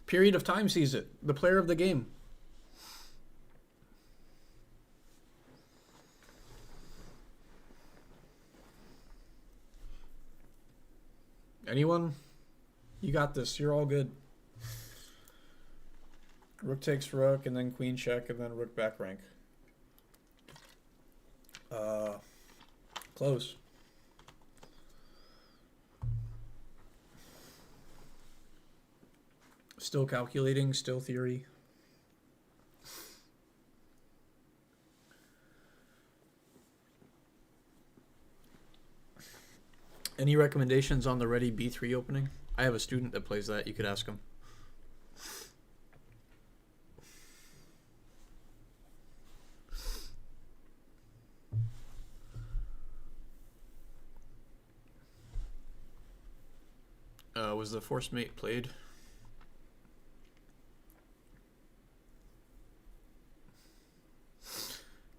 Period of time sees it. The player of the game. Anyone? You got this. You're all good. Rook takes rook, and then queen check, and then rook back rank. Close. Still calculating, still theory. Any recommendations on the ready b3 opening? I have a student that plays that. You could ask him. Was the forced mate played?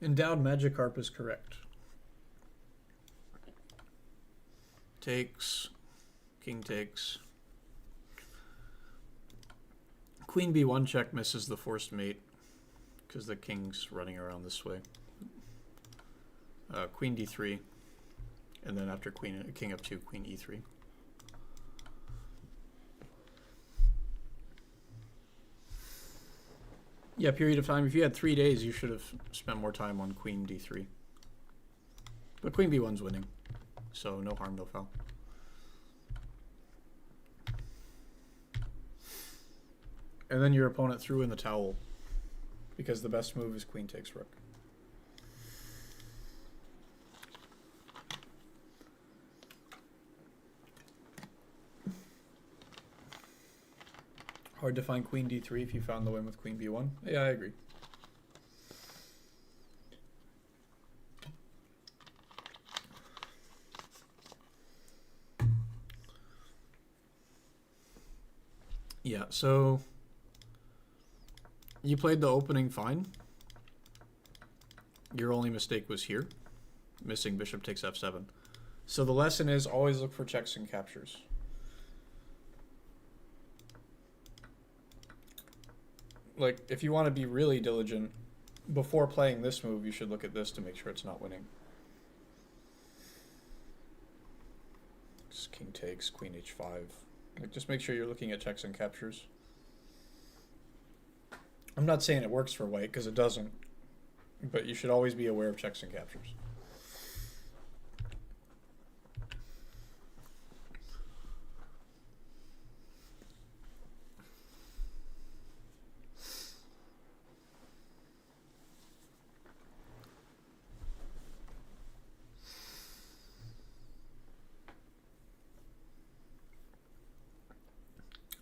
Endowed Magikarp is correct. Takes. King takes. Queen b1 check misses the forced mate because the king's running around this way. Queen d3, and then after king f2, queen e3. Yeah, period of time. If you had 3 days, you should have spent more time on queen d3. But queen b1's winning, so no harm, no foul. And then your opponent threw in the towel because the best move is queen takes rook. Hard to find queen d3 if you found the win with queen b1. Yeah, I agree. Yeah, so you played the opening fine. Your only mistake was here, missing bishop takes f7. So the lesson is always look for checks and captures. Like, if you want to be really diligent, before playing this move, you should look at this to make sure it's not winning. Just king takes, queen h5. Like, just make sure you're looking at checks and captures. I'm not saying it works for white, because it doesn't. But you should always be aware of checks and captures.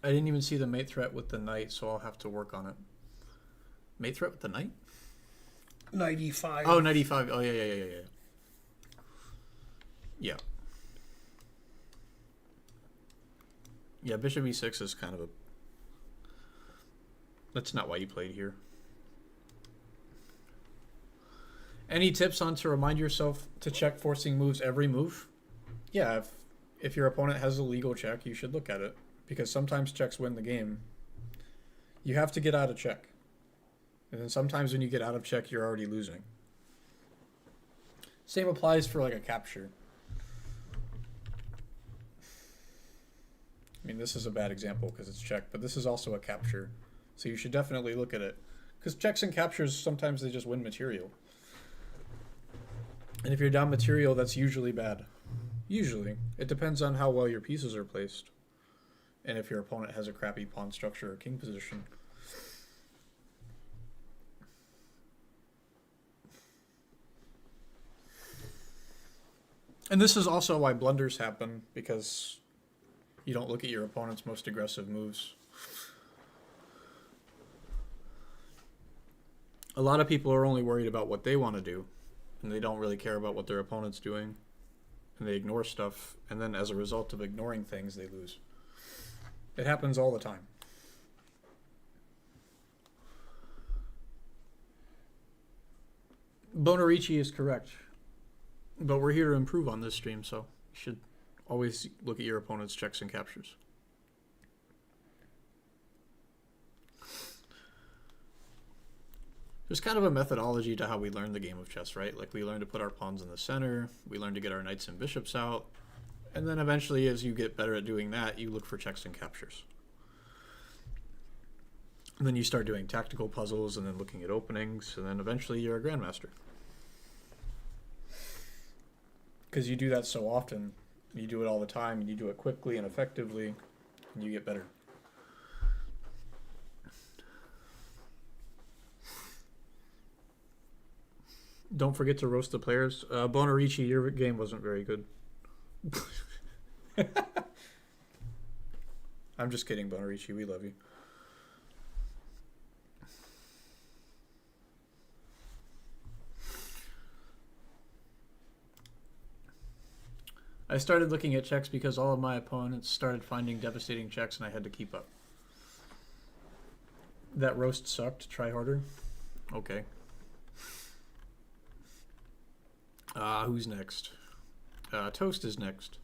I didn't even see the mate threat with the knight, so I'll have to work on it. Mate threat with the knight? Knight e5. Oh, knight e5. Oh, yeah. Yeah. Yeah, bishop e6 is kind of a... That's not why you played here. Any tips on to remind yourself to check forcing moves every move? Yeah, if your opponent has a legal check, you should look at it. Because sometimes checks win the game. You have to get out of check. And then sometimes when you get out of check, you're already losing. Same applies for like a capture. I mean, this is a bad example because it's check, but this is also a capture. So you should definitely look at it. Because checks and captures, sometimes they just win material. And if you're down material, that's usually bad. Usually. It depends on how well your pieces are placed. And if your opponent has a crappy pawn structure or king position. And this is also why blunders happen, because you don't look at your opponent's most aggressive moves. A lot of people are only worried about what they want to do, and they don't really care about what their opponent's doing, and they ignore stuff, and then as a result of ignoring things, they lose. It happens all the time. Bonarici is correct, but we're here to improve on this stream, so you should always look at your opponent's checks and captures. There's kind of a methodology to how we learn the game of chess, right? Like we learn to put our pawns in the center, we learn to get our knights and bishops out, and then eventually as you get better at doing that, you look for checks and captures. And then you start doing tactical puzzles and then looking at openings, and then eventually you're a grandmaster. Because you do that so often, you do it all the time, and you do it quickly and effectively, and you get better. Don't forget to roast the players. Bonarici, your game wasn't very good. I'm just kidding, Bonarici. We love you. I started looking at checks because all of my opponents started finding devastating checks and I had to keep up. That roast sucked. Try harder. Okay. Who's next? Toast is next.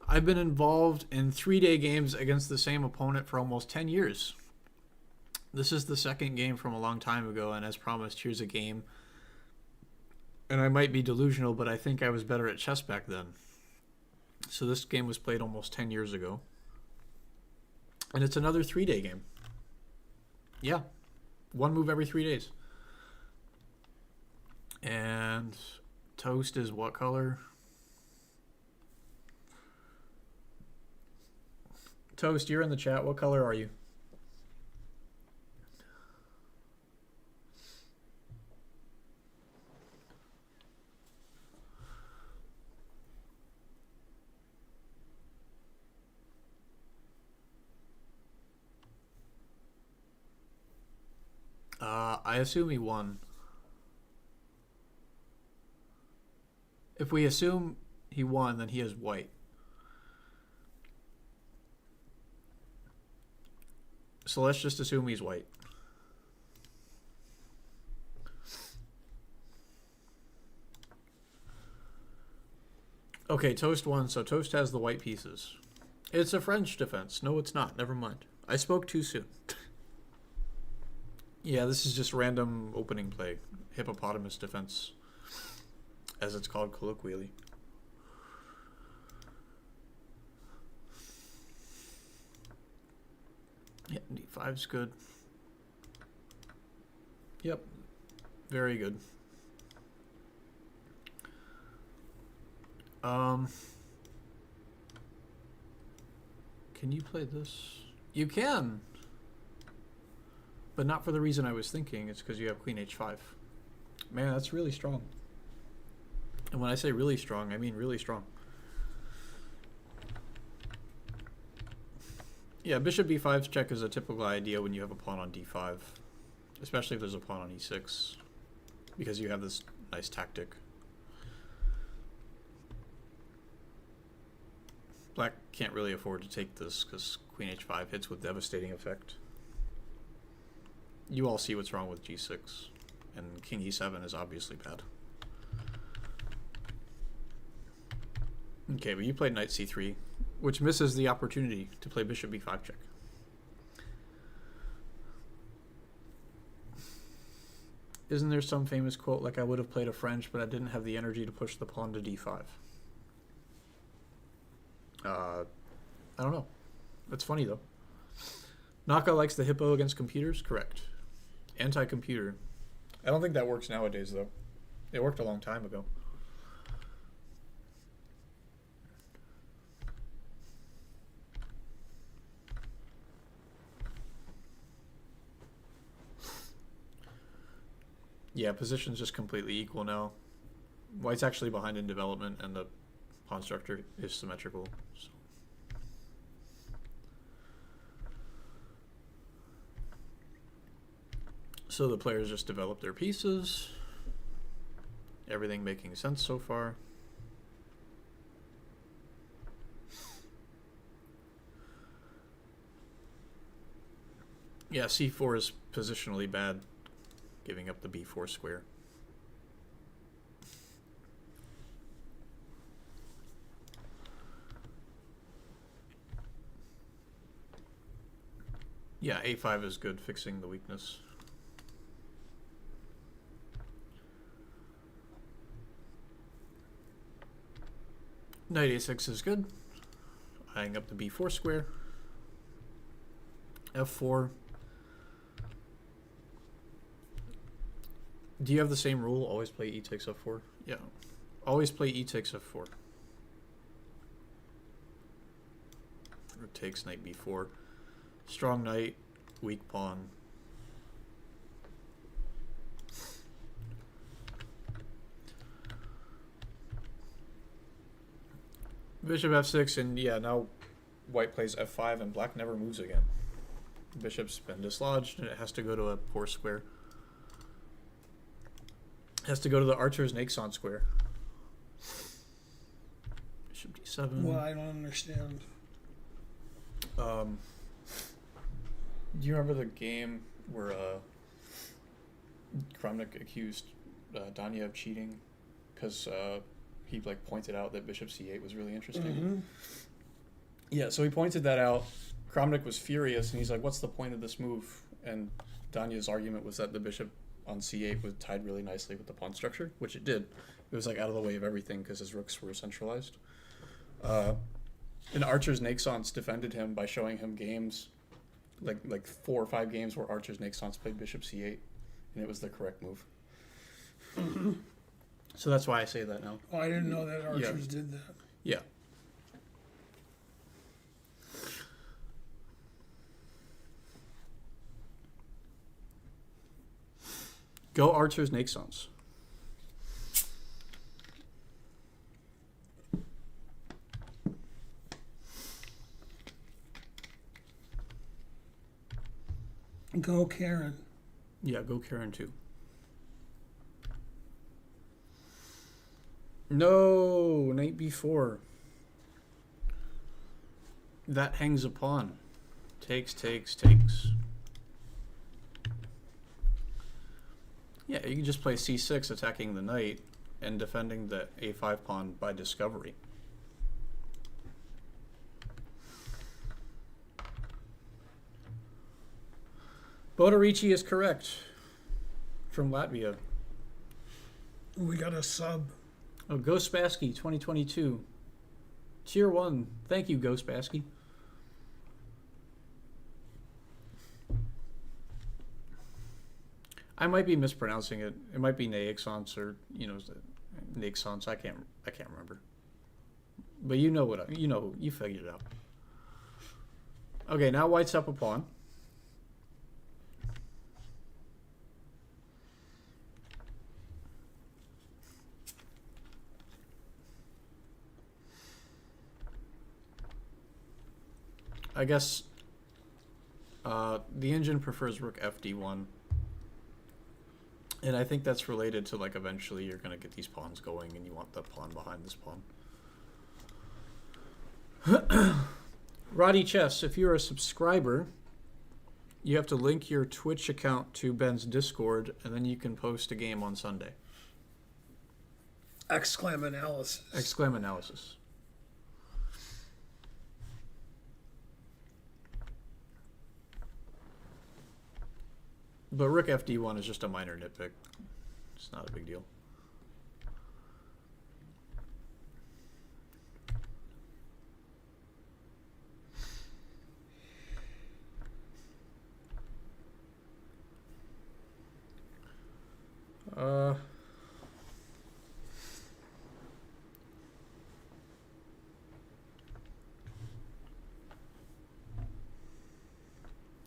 I've been involved in 3-day games against the same opponent for almost 10 years. This is the second game from a long time ago, and as promised, here's a game. And I might be delusional, but I think I was better at chess back then. So this game was played almost 10 years ago. And it's another 3-day game. Yeah. One move every 3 days. And Toast is what color? Toast, you're in the chat. What color are you? I assume he won. If we assume he won, then he is white. So let's just assume he's white. Okay, Toast won, so Toast has the white pieces. It's a French defense. No, it's not. Never mind. I spoke too soon. Yeah, this is just random opening play. Hippopotamus defense, as it's called colloquially. Yeah, d5's good. Yep, very good. Can you play this? You can! But not for the reason I was thinking. It's because you have Queen H5. Man, that's really strong. And when I say really strong, I mean really strong. Yeah, Bishop B5's check is a typical idea when you have a pawn on D5. Especially if there's a pawn on E6. Because you have this nice tactic. Black can't really afford to take this because Queen H5 hits with devastating effect. You all see what's wrong with G6, and King E7 is obviously bad. Okay, but you played Knight C3, which misses the opportunity to play Bishop B5 check. Isn't there some famous quote like, I would have played a French, but I didn't have the energy to push the pawn to d5? I don't know. That's funny, though. Naka likes the hippo against computers? Correct. Anti-computer. I don't think that works nowadays, though. It worked a long time ago. Yeah, position's just completely equal now. White's actually behind in development, and the pawn structure is symmetrical. So the players just develop their pieces. Everything making sense so far. Yeah, c4 is positionally bad, giving up the b4 square. Yeah, a5 is good, fixing the weakness. Knight a6 is good, eyeing up the b4 square. f4. Do you have the same rule? Always play e takes f4? Yeah. Always play e takes f4. Rook takes knight b4. Strong knight, weak pawn. Bishop f6, and yeah, now white plays f5, and black never moves again. Bishop's been dislodged, and it has to go to a poor square. It has to go to the archer's Naxon square. Bishop d7. Well, I don't understand. Do you remember the game where Kramnik accused Danya of cheating because he like pointed out that bishop c8 was really interesting? Mm-hmm. Yeah, so he pointed that out. Kramnik was furious, and he's like, "What's the point of this move?" And Danya's argument was that the bishop on c8 was tied really nicely with the pawn structure, which it did. It was like out of the way of everything because his rooks were centralized. And Archer's Naxons defended him by showing him games, like 4 or 5 games where Archer's Naxons played bishop c8, and it was the correct move. Mm-hmm. So that's why I say that now. Oh, I didn't know that archers did that. Yeah. Go Archer's Naxons. Go Karen. Yeah, go Karen too. No, knight b4. That hangs a pawn. Takes, takes, takes. Yeah, you can just play c6 attacking the knight and defending the a5 pawn by discovery. Bodorici is correct. From Latvia. We got a sub. Oh, Ghost Spassky 2022. Tier 1. Thank you, Ghost Spassky. I might be mispronouncing it. It might be Naxons or Naxons. I can't remember. But you know what you figured it out. Okay, now white's up a pawn. I guess the engine prefers rook fd1. And I think that's related to, like, eventually you're going to get these pawns going and you want the pawn behind this pawn. Roddy Chess, if you're a subscriber, you have to link your Twitch account to Ben's Discord, and then you can post a game on Sunday. Exclam analysis. Exclam analysis. But rook fd1 is just a minor nitpick. It's not a big deal.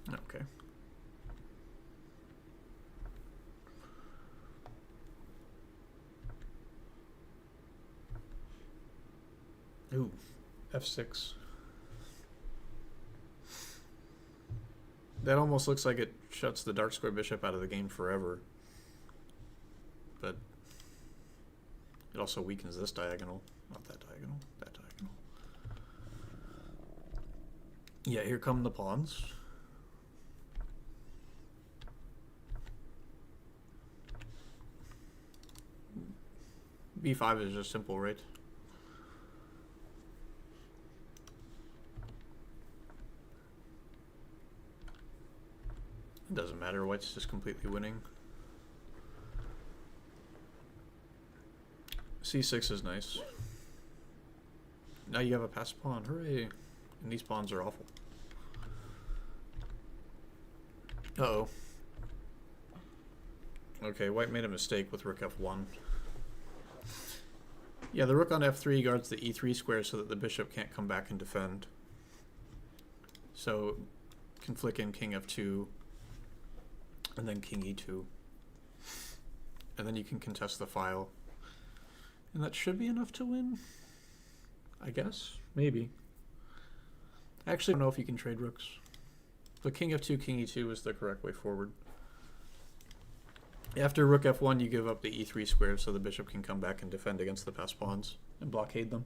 Okay. Ooh, f6. That almost looks like it shuts the dark square bishop out of the game forever. But it also weakens this diagonal. Not that diagonal, that diagonal. Yeah, here come the pawns. b5 is just simple, right? It doesn't matter, white's just completely winning. c6 is nice. Now you have a passed pawn, hooray! And these pawns are awful. Uh-oh. Okay, white made a mistake with rook f1. Yeah, the rook on f3 guards the e3 square so that the bishop can't come back and defend. So, can flick in king f2, and then king e2. And then you can contest the file. And that should be enough to win, I guess. Maybe. I actually don't know if you can trade rooks. But king f2, king e2 is the correct way forward. After rook f1, you give up the e3 square so the bishop can come back and defend against the passed pawns and blockade them.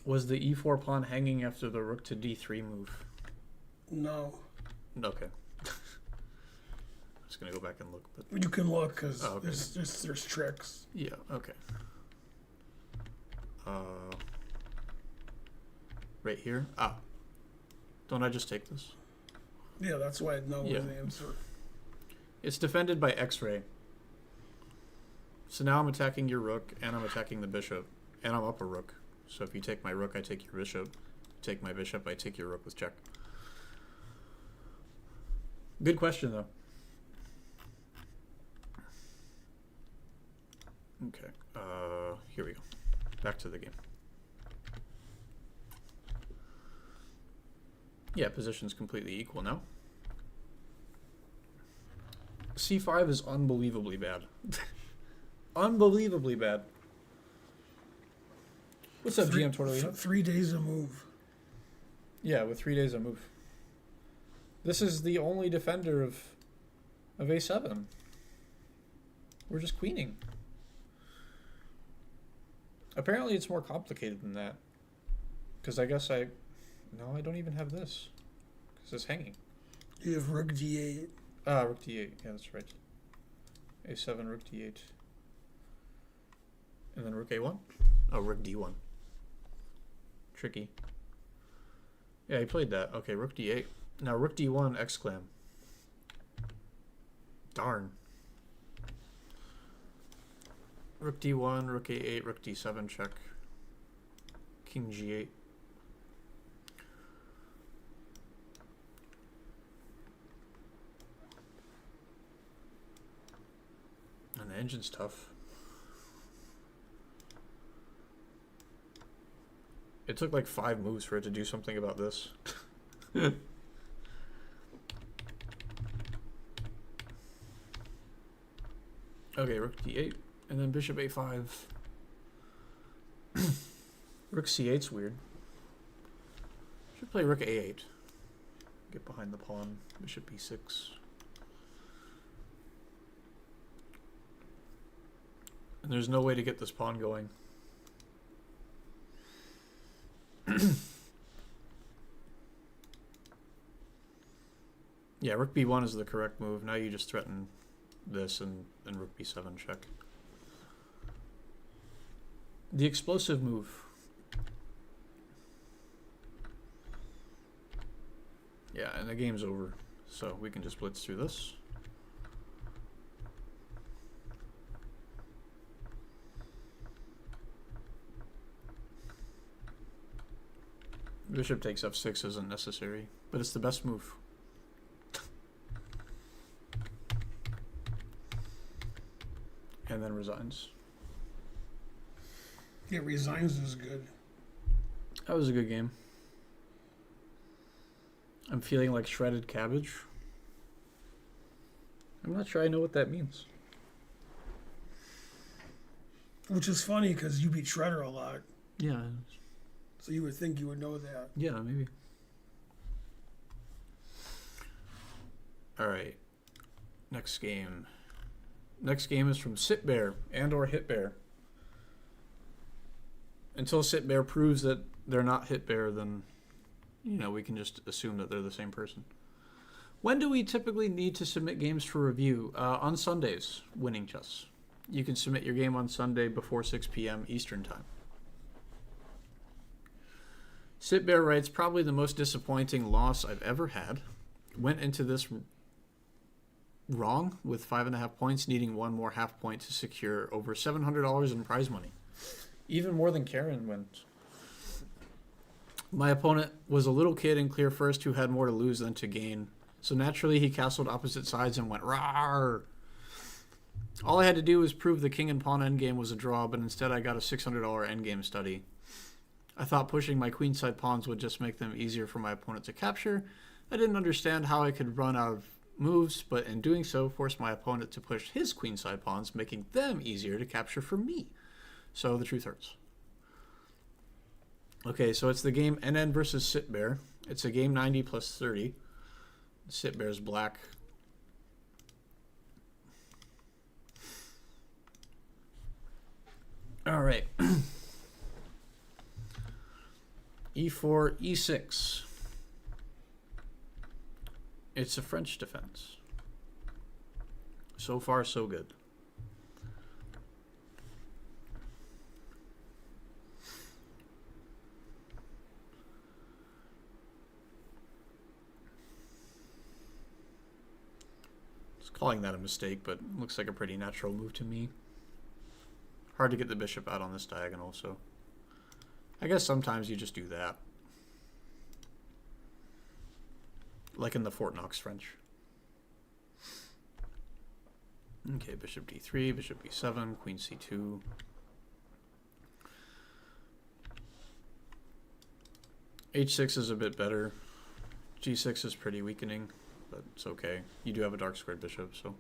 Was the e4 pawn hanging after the rook to d3 move? No. Okay. Just gonna go back and look, but You can look because oh, okay. there's tricks. Yeah, okay. Right here? Ah. Don't I just take this? Yeah, that's why no Yeah. was the answer. It's defended by X-ray. So now I'm attacking your rook, and I'm attacking the bishop, and I'm up a rook. So if you take my rook, I take your bishop. You take my bishop, I take your rook with check. Good question, though. Okay, here we go. Back to the game. Yeah, position's completely equal now. c5 is unbelievably bad. Unbelievably bad. What's up, GM Tortolino? 3 days a move. Yeah, with 3 days of move. This is the only defender of a7. We're just queening. Apparently it's more complicated than that. Because I guess no, I don't even have this. Because it's hanging. You have rook d8. Ah, rook d8. Yeah, that's right. a7, rook d8. And then rook a1? Oh, rook d1. Tricky. Yeah, he played that. Okay, rook d8. Now rook d1, exclam. Darn. Rook d1, rook a8, rook d7, check. King g8. And the engine's tough. It took like 5 moves for it to do something about this. Okay, rook d8, and then bishop a5. Rook c8's weird. Should play rook a8. Get behind the pawn. Bishop b6. And there's no way to get this pawn going. Yeah, rook b1 is the correct move. Now you just threaten this and rook b7 check. The explosive move. Yeah, and the game's over. So we can just blitz through this. Bishop takes f6 isn't necessary, but it's the best move. And then resigns. Yeah, resigns is good. That was a good game. I'm feeling like shredded cabbage. I'm not sure I know what that means. Which is funny because you beat Shredder a lot. Yeah. So you would think you would know that. Yeah, maybe. All right. Next game. Next game is from Sit Bear and or Hit Bear. Until Sit Bear proves that they're not Hit Bear, then, we can just assume that they're the same person. When do we typically need to submit games for review? On Sundays, Winning Chess. You can submit your game on Sunday before 6 p.m. Eastern Time. Sit Bear writes, probably the most disappointing loss I've ever had. Went into this wrong with 5.5 points, needing one more half point to secure over $700 in prize money. Even more than Karen went. My opponent was a little kid in clear first who had more to lose than to gain. So naturally he castled opposite sides and went rawr. All I had to do was prove the king and pawn endgame was a draw, but instead I got a $600 endgame study. I thought pushing my queenside pawns would just make them easier for my opponent to capture. I didn't understand how I could run out of moves, but in doing so, forced my opponent to push his queenside pawns, making them easier to capture for me. So the truth hurts. Okay, so it's the game NN versus Sit Bear. It's a game 90 plus 30. Sit Bear's black. All right. E4, E6. It's a French defense. So far, so good. Calling that a mistake, but looks like a pretty natural move to me. Hard to get the bishop out on this diagonal, so I guess sometimes you just do that. Like in the Fort Knox French. Okay, bishop d3, bishop b7, queen c2. h6 is a bit better. g6 is pretty weakening, but it's okay. You do have a dark squared bishop, so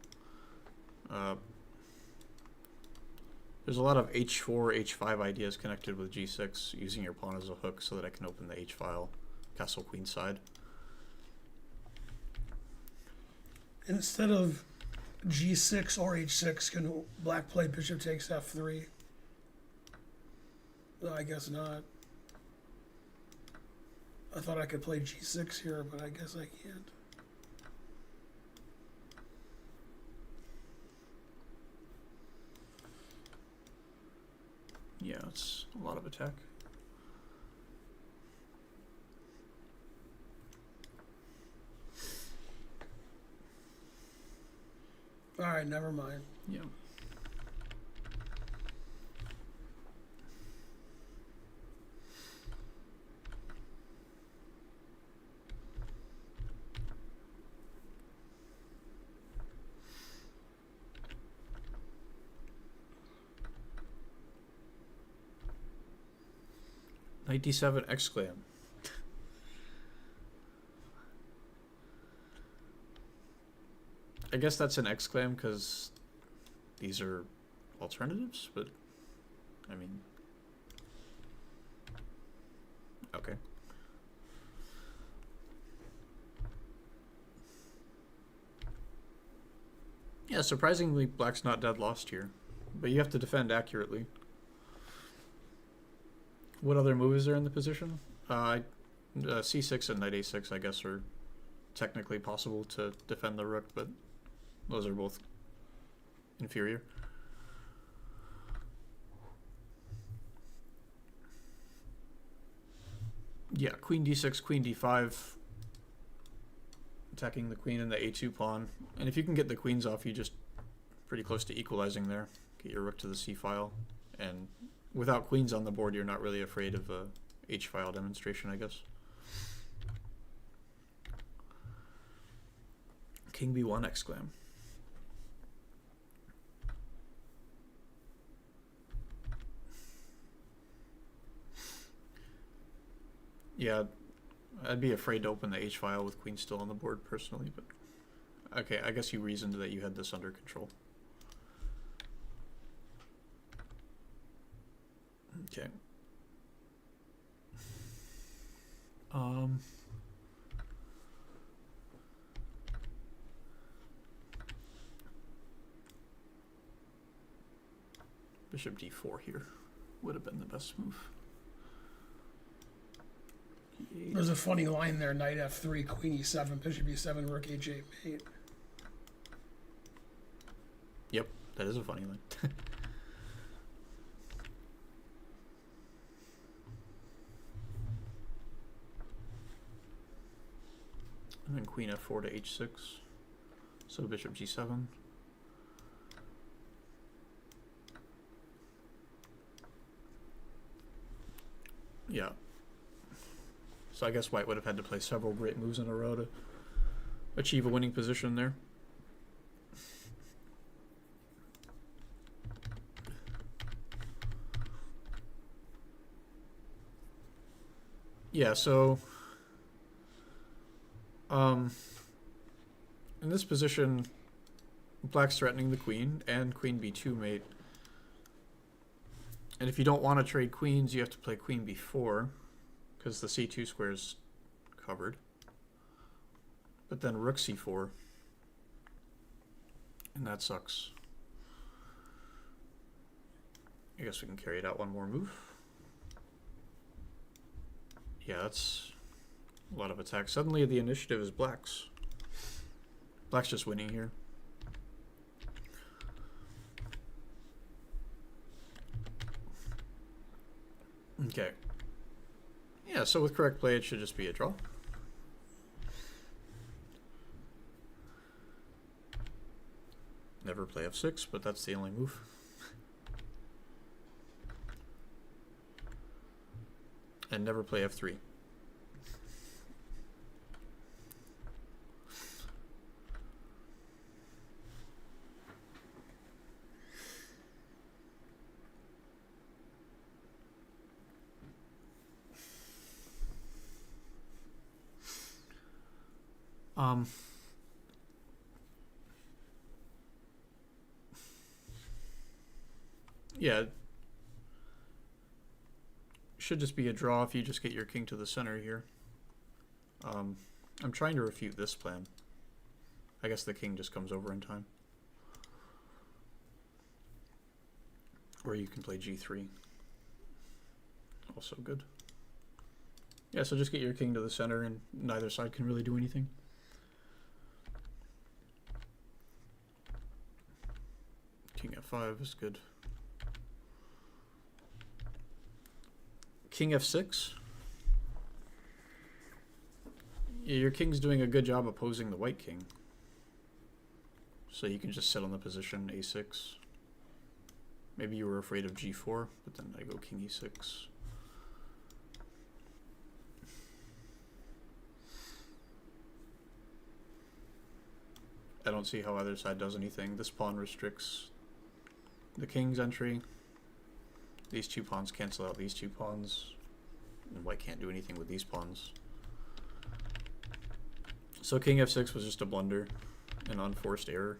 there's a lot of h4, h5 ideas connected with g6, using your pawn as a hook so that I can open the h-file, castle queen side. Instead of g6 or h6, can black play bishop takes f3? No, I guess not. I thought I could play g6 here, but I guess I can't. Yeah, it's a lot of attack. All right, never mind. Yeah. Knight d7 exclam. I guess that's an exclam because these are alternatives, but I mean, okay. Yeah, surprisingly, black's not dead lost here, but you have to defend accurately. What other move is there in the position? C6 and knight a6, I guess, are technically possible to defend the rook, but those are both inferior. Yeah, queen d6, queen d5. attacking the queen and the a2 pawn. And if you can get the queens off, you just pretty close to equalizing there. Get your rook to the c file, and without queens on the board, you're not really afraid of a h file demonstration, I guess. King b1 exclam. Yeah, I'd be afraid to open the h file with queen still on the board personally, but okay, I guess you reasoned that you had this under control. Okay. Bishop d4 here would have been the best move. E8. There's a funny line there, knight f3, queen e7, bishop e7, rook h8, mate. Yep, that is a funny line. And then queen f4 to h6. So bishop g7. Yeah. So I guess white would have had to play several great moves in a row to achieve a winning position there. Yeah, so in this position, black's threatening the queen and queen b2 mate. And if you don't want to trade queens, you have to play queen b4 because the c2 square is covered. But then rook c4, and that sucks. I guess we can carry it out one more move. Yeah, that's a lot of attacks. Suddenly the initiative is black's. Black's just winning here. Okay. Yeah, so with correct play, it should just be a draw. Never play f6, but that's the only move. And never play f3. Yeah, should just be a draw if you just get your king to the center here. I'm trying to refute this plan. I guess the king just comes over in time. Or you can play g3. Also good. Yeah, so just get your king to the center and neither side can really do anything. King f5 is good. King f6. Yeah, your king's doing a good job opposing the white king. So you can just sit on the position a6. Maybe you were afraid of g4, but then I go king e6. I don't see how either side does anything. This pawn restricts the king's entry. These two pawns cancel out these two pawns, and white can't do anything with these pawns. So king f6 was just a blunder, an unforced error.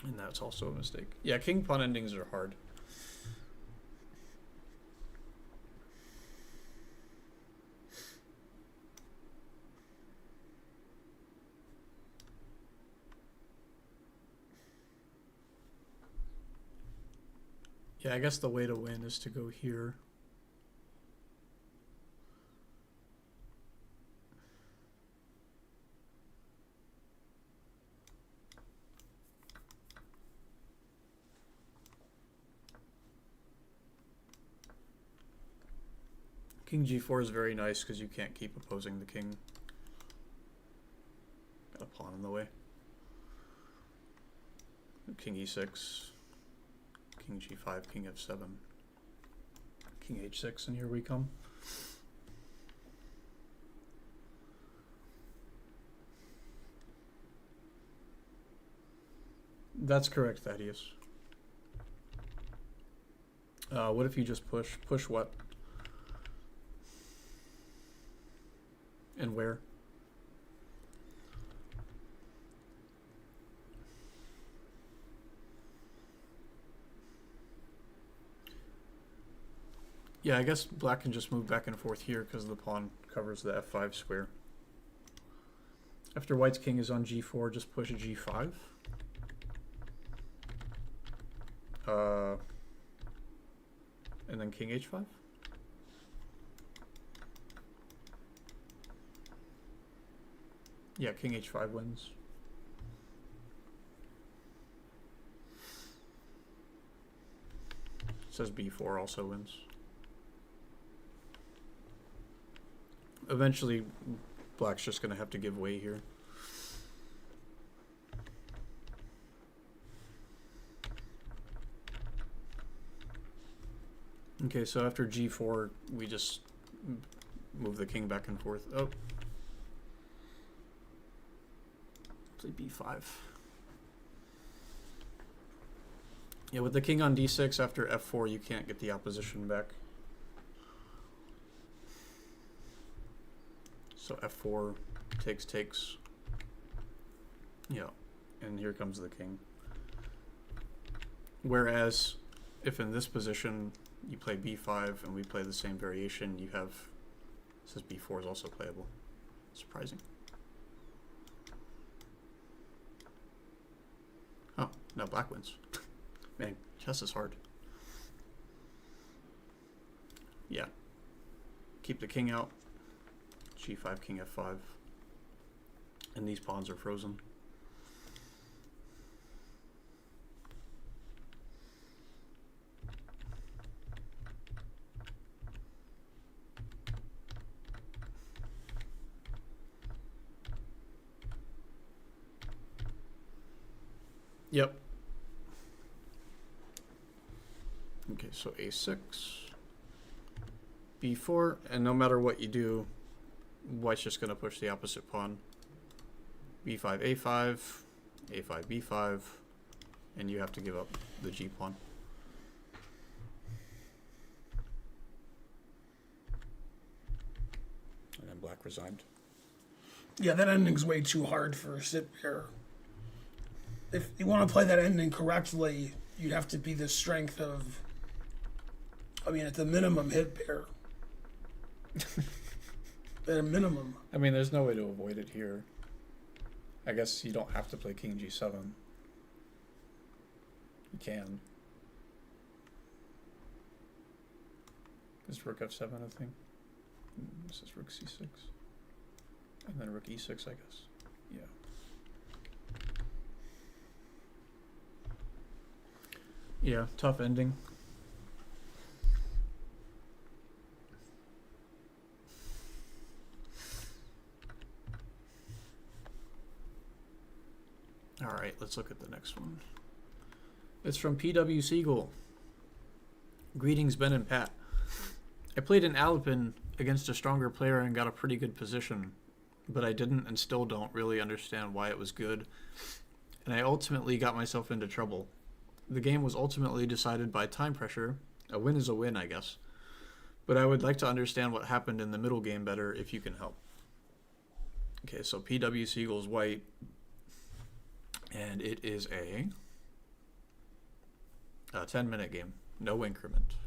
And that's also a mistake. Yeah, king pawn endings are hard. Yeah, I guess the way to win is to go here. King g4 is very nice because you can't keep opposing the king. Got a pawn in the way. King e6, king g5, king f7, king h6, and here we come. That's correct, Thaddeus. What if you just push? Push what? And where? Yeah, I guess black can just move back and forth here because the pawn covers the f5 square. After white's king is on g4, just push g5. And then king h5. Yeah, king h5 wins. It says b4 also wins. Eventually, black's just going to have to give way here. Okay, so after g4, we just move the king back and forth. Oh. Play b5. Yeah, with the king on d6 after f4, you can't get the opposition back. So f4 takes. Yeah, and here comes the king. Whereas, if in this position you play b5 and we play the same variation, you have, it says b4 is also playable. Surprising. Oh, now black wins. Man, chess is hard. Yeah. Keep the king out. g5, king f5. And these pawns are frozen. Yep. Okay, so a6, b4, and no matter what you do, white's just going to push the opposite pawn. b5, a5, a5, b5, and you have to give up the g pawn. And then black resigned. Yeah, that ending's way too hard for a sit pair. If you want to play that ending correctly, you'd have to be the strength of, I mean, at the minimum, hit pair. At a minimum. I mean, there's no way to avoid it here. I guess you don't have to play king g7. You can. It's rook f7, I think. This is rook c6. And then rook e6, I guess. Yeah. Yeah, tough ending. All right, let's look at the next one. It's from PW Siegel. Greetings, Ben and Pat. I played in Alpin against a stronger player and got a pretty good position, but I didn't and still don't really understand why it was good, and I ultimately got myself into trouble. The game was ultimately decided by time pressure. A win is a win, I guess. But I would like to understand what happened in the middle game better if you can help. Okay, so PW Siegel's white. And it is a 10-minute game. No increment.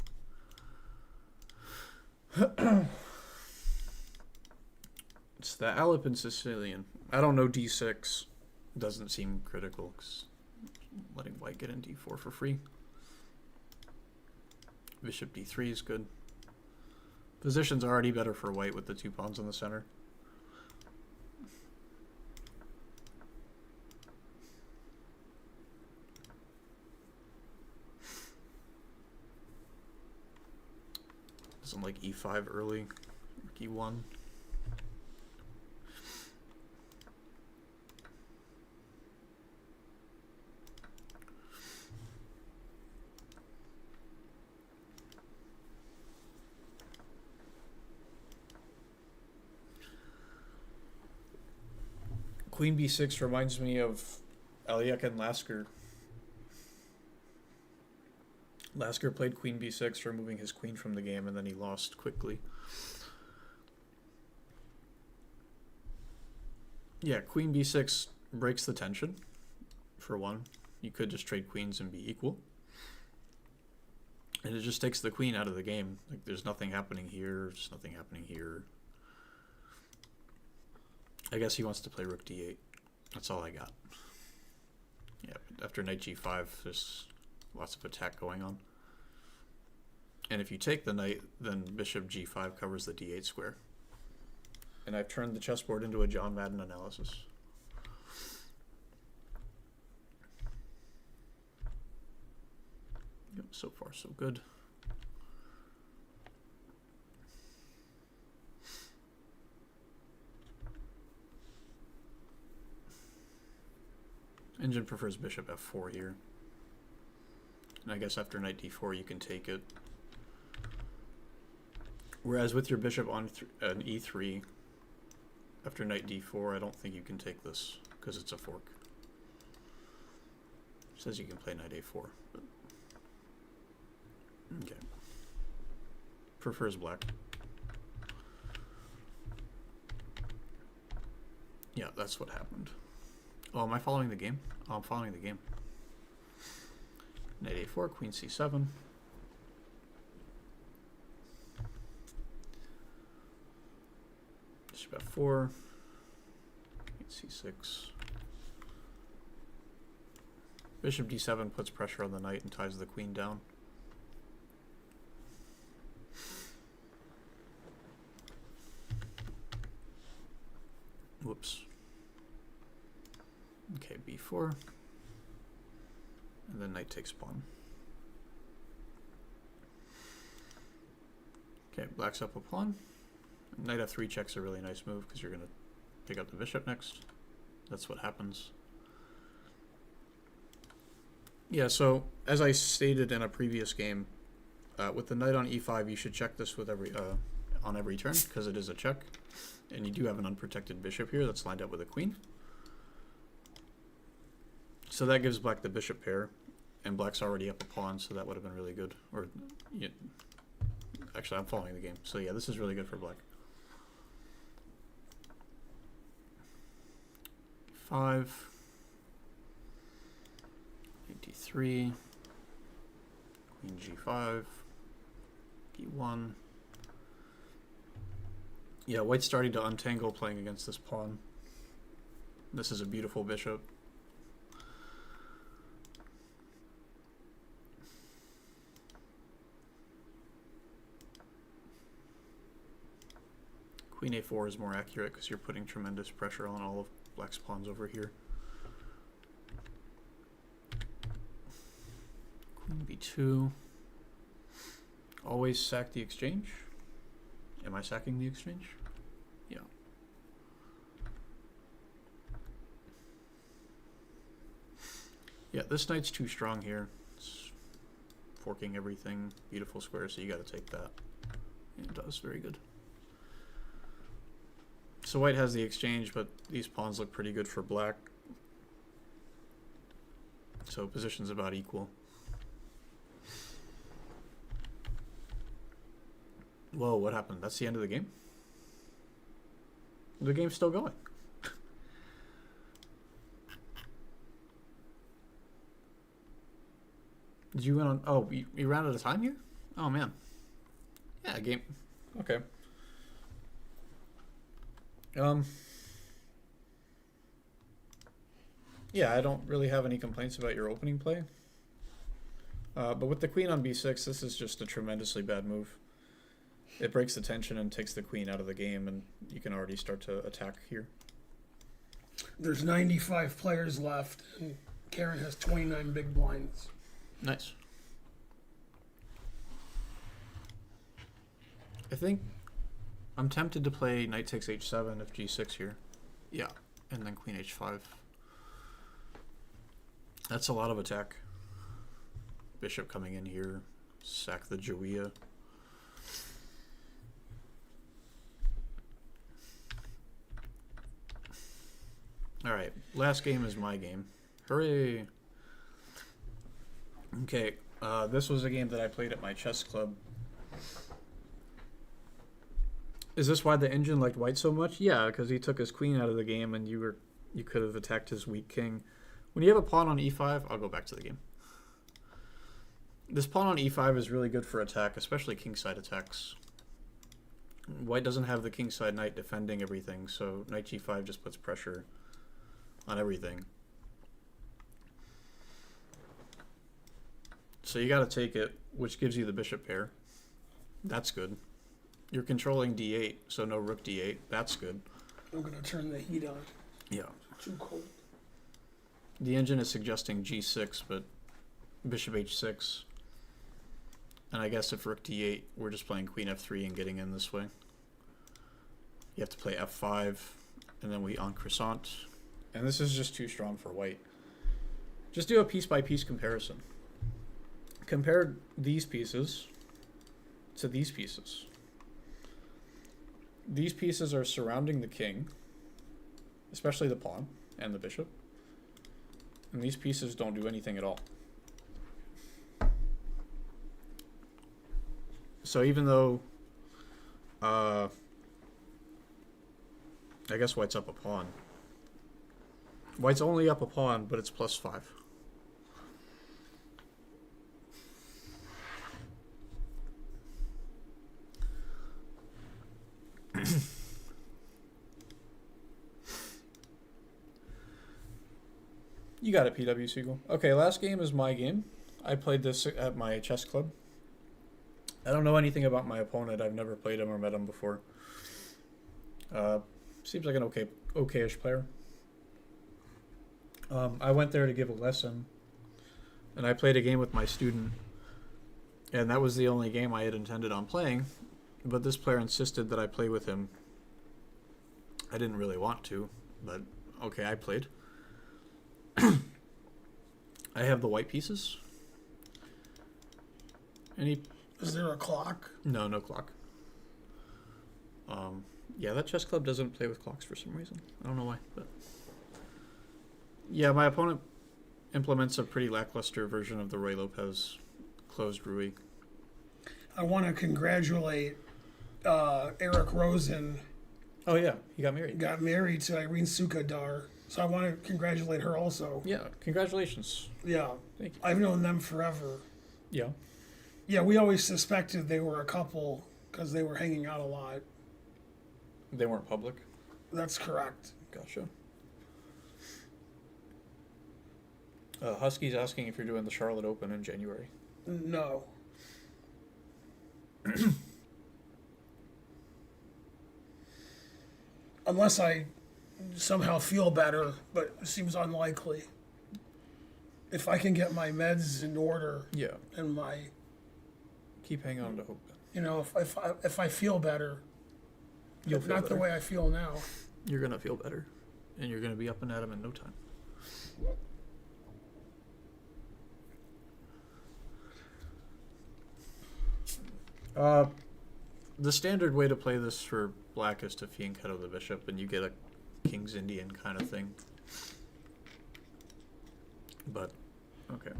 It's the Alpin Sicilian. I don't know d6. Doesn't seem critical. 'Cause letting white get in d4 for free. Bishop d3 is good. Position's already better for white with the two pawns in the center. There's Wasn't like e5 early, e1. Queen b6 reminds me of Aliak and Lasker. Lasker played queen b6, removing his queen from the game, and then he lost quickly. Yeah, queen b6 breaks the tension, for one. You could just trade queens and be equal. And it just takes the queen out of the game. Like, there's nothing happening here, there's nothing happening here. I guess he wants to play rook d8. That's all I got. Yeah, after knight g5, there's lots of attack going on. And if you take the knight, then bishop g5 covers the d8 square. And I've turned the chessboard into a John Madden analysis. Yep, so far so good. Engine prefers bishop f4 here. And I guess after knight d4 you can take it. Whereas with your bishop on an e3, after knight d4, I don't think you can take this because it's a fork. It says you can play knight a4. But okay. Prefers black. Yeah, that's what happened. Oh, am I following the game? Oh, I'm following the game. Knight a4, queen c7. Bishop f4. Queen c6. Bishop d7 puts pressure on the knight and ties the queen down. Whoops. Okay, b4. And then knight takes pawn. Okay, black's up a pawn. Knight f3 check's a really nice move because you're going to pick up the bishop next. That's what happens. Yeah, so as I stated in a previous game, with the knight on e5, you should check this with on every turn because it is a check. And you do have an unprotected bishop here that's lined up with a queen. So that gives black the bishop pair, and black's already up a pawn, so that would have been really good. Or, yeah, actually, I'm following the game. So yeah, this is really good for black. 5, 83, queen g5, e1. Yeah, white's starting to untangle playing against this pawn. This is a beautiful bishop. Queen a4 is more accurate because you're putting tremendous pressure on all of black's pawns over here. Queen b2. Always sack the exchange. Am I sacking the exchange? Yeah. Yeah, this knight's too strong here. It's forking everything. Beautiful square, so you got to take that. And it does. Very good. So white has the exchange, but these pawns look pretty good for black. So position's about equal. Whoa, what happened? That's the end of the game? The game's still going. Did you win on... Oh, you ran out of time here? Oh, man. Yeah, game... Okay. Yeah, I don't really have any complaints about your opening play. But with the queen on b6, this is just a tremendously bad move. It breaks the tension and takes the queen out of the game, and you can already start to attack here. There's 95 players left, and Karen has 29 big blinds. Nice. I think I'm tempted to play knight takes h7 if g6 here. Yeah, and then queen h5. That's a lot of attack. Bishop coming in here, sack the Joia. Alright, last game is my game. Hooray! Okay, this was a game that I played at my chess club. Is this why the engine liked white so much? Yeah, because he took his queen out of the game and you could have attacked his weak king. When you have a pawn on e5, I'll go back to the game. This pawn on e5 is really good for attack, especially kingside attacks. White doesn't have the kingside knight defending everything, so knight g5 just puts pressure on everything. So you gotta take it, which gives you the bishop pair. That's good. You're controlling d8, so no rook d8. That's good. I'm gonna turn the heat on. Yeah. Too cold. The engine is suggesting g6, but bishop h6. And I guess if rook d8, we're just playing queen f3 and getting in this way. You have to play f5, and then we en croissant. And this is just too strong for white. Just do a piece-by-piece comparison. Compare these pieces to these pieces. These pieces are surrounding the king, especially the pawn and the bishop. And these pieces don't do anything at all. So even though, I guess white's up a pawn. White's only up a pawn, but it's +5. You got it, PW Siegel. Okay, last game is my game. I played this at my chess club. I don't know anything about my opponent. I've never played him or met him before. Seems like an okay-ish player. I went there to give a lesson, and I played a game with my student, and that was the only game I had intended on playing, but this player insisted that I play with him. I didn't really want to, but okay, I played. I have the white pieces. Is there a clock? No clock. Yeah, that chess club doesn't play with clocks for some reason. I don't know why, but yeah, my opponent implements a pretty lackluster version of the Ruy Lopez closed Ruy. I want to congratulate Eric Rosen. Oh yeah, he got married. Got married to Irene Sukadar. So I want to congratulate her also. Yeah, congratulations. Yeah. Thank you. I've known them forever. Yeah. Yeah, we always suspected they were a couple because they were hanging out a lot. They weren't public? That's correct. Gotcha. Husky's asking if you're doing the Charlotte Open in January. No. Unless I somehow feel better, but it seems unlikely. If I can get my meds in order Yeah. and my, Keep hanging on to hope. if I feel better, You'll feel not better. the way I feel now. You're going to feel better. And you're going to be up and at 'em in no time. The standard way to play this for black is to fianchetto the bishop, and you get a King's Indian kind of thing. But, okay.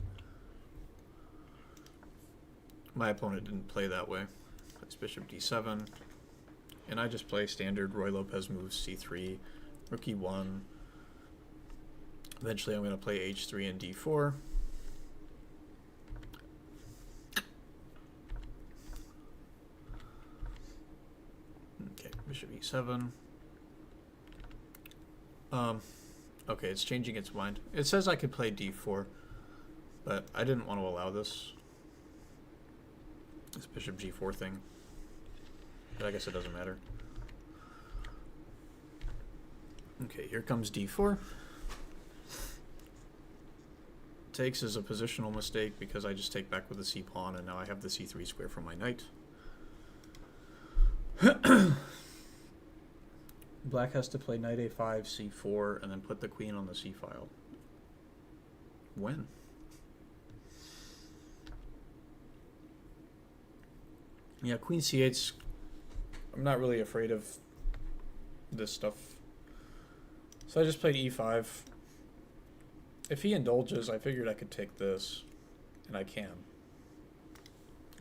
My opponent didn't play that way. Plays bishop d7. And I just play standard Ruy Lopez moves c3, rook e1. Eventually I'm going to play h3 and d4. Okay, bishop e7. Okay, it's changing its mind. It says I could play d4, but I didn't want to allow this bishop g4 thing. But I guess it doesn't matter. Okay, here comes d4. Takes is a positional mistake because I just take back with the c pawn, and now I have the c3 square for my knight. Black has to play knight a5, c4, and then put the queen on the c file. When? Yeah, queen c8's... I'm not really afraid of this stuff. So I just played e5. If he indulges, I figured I could take this, and I can.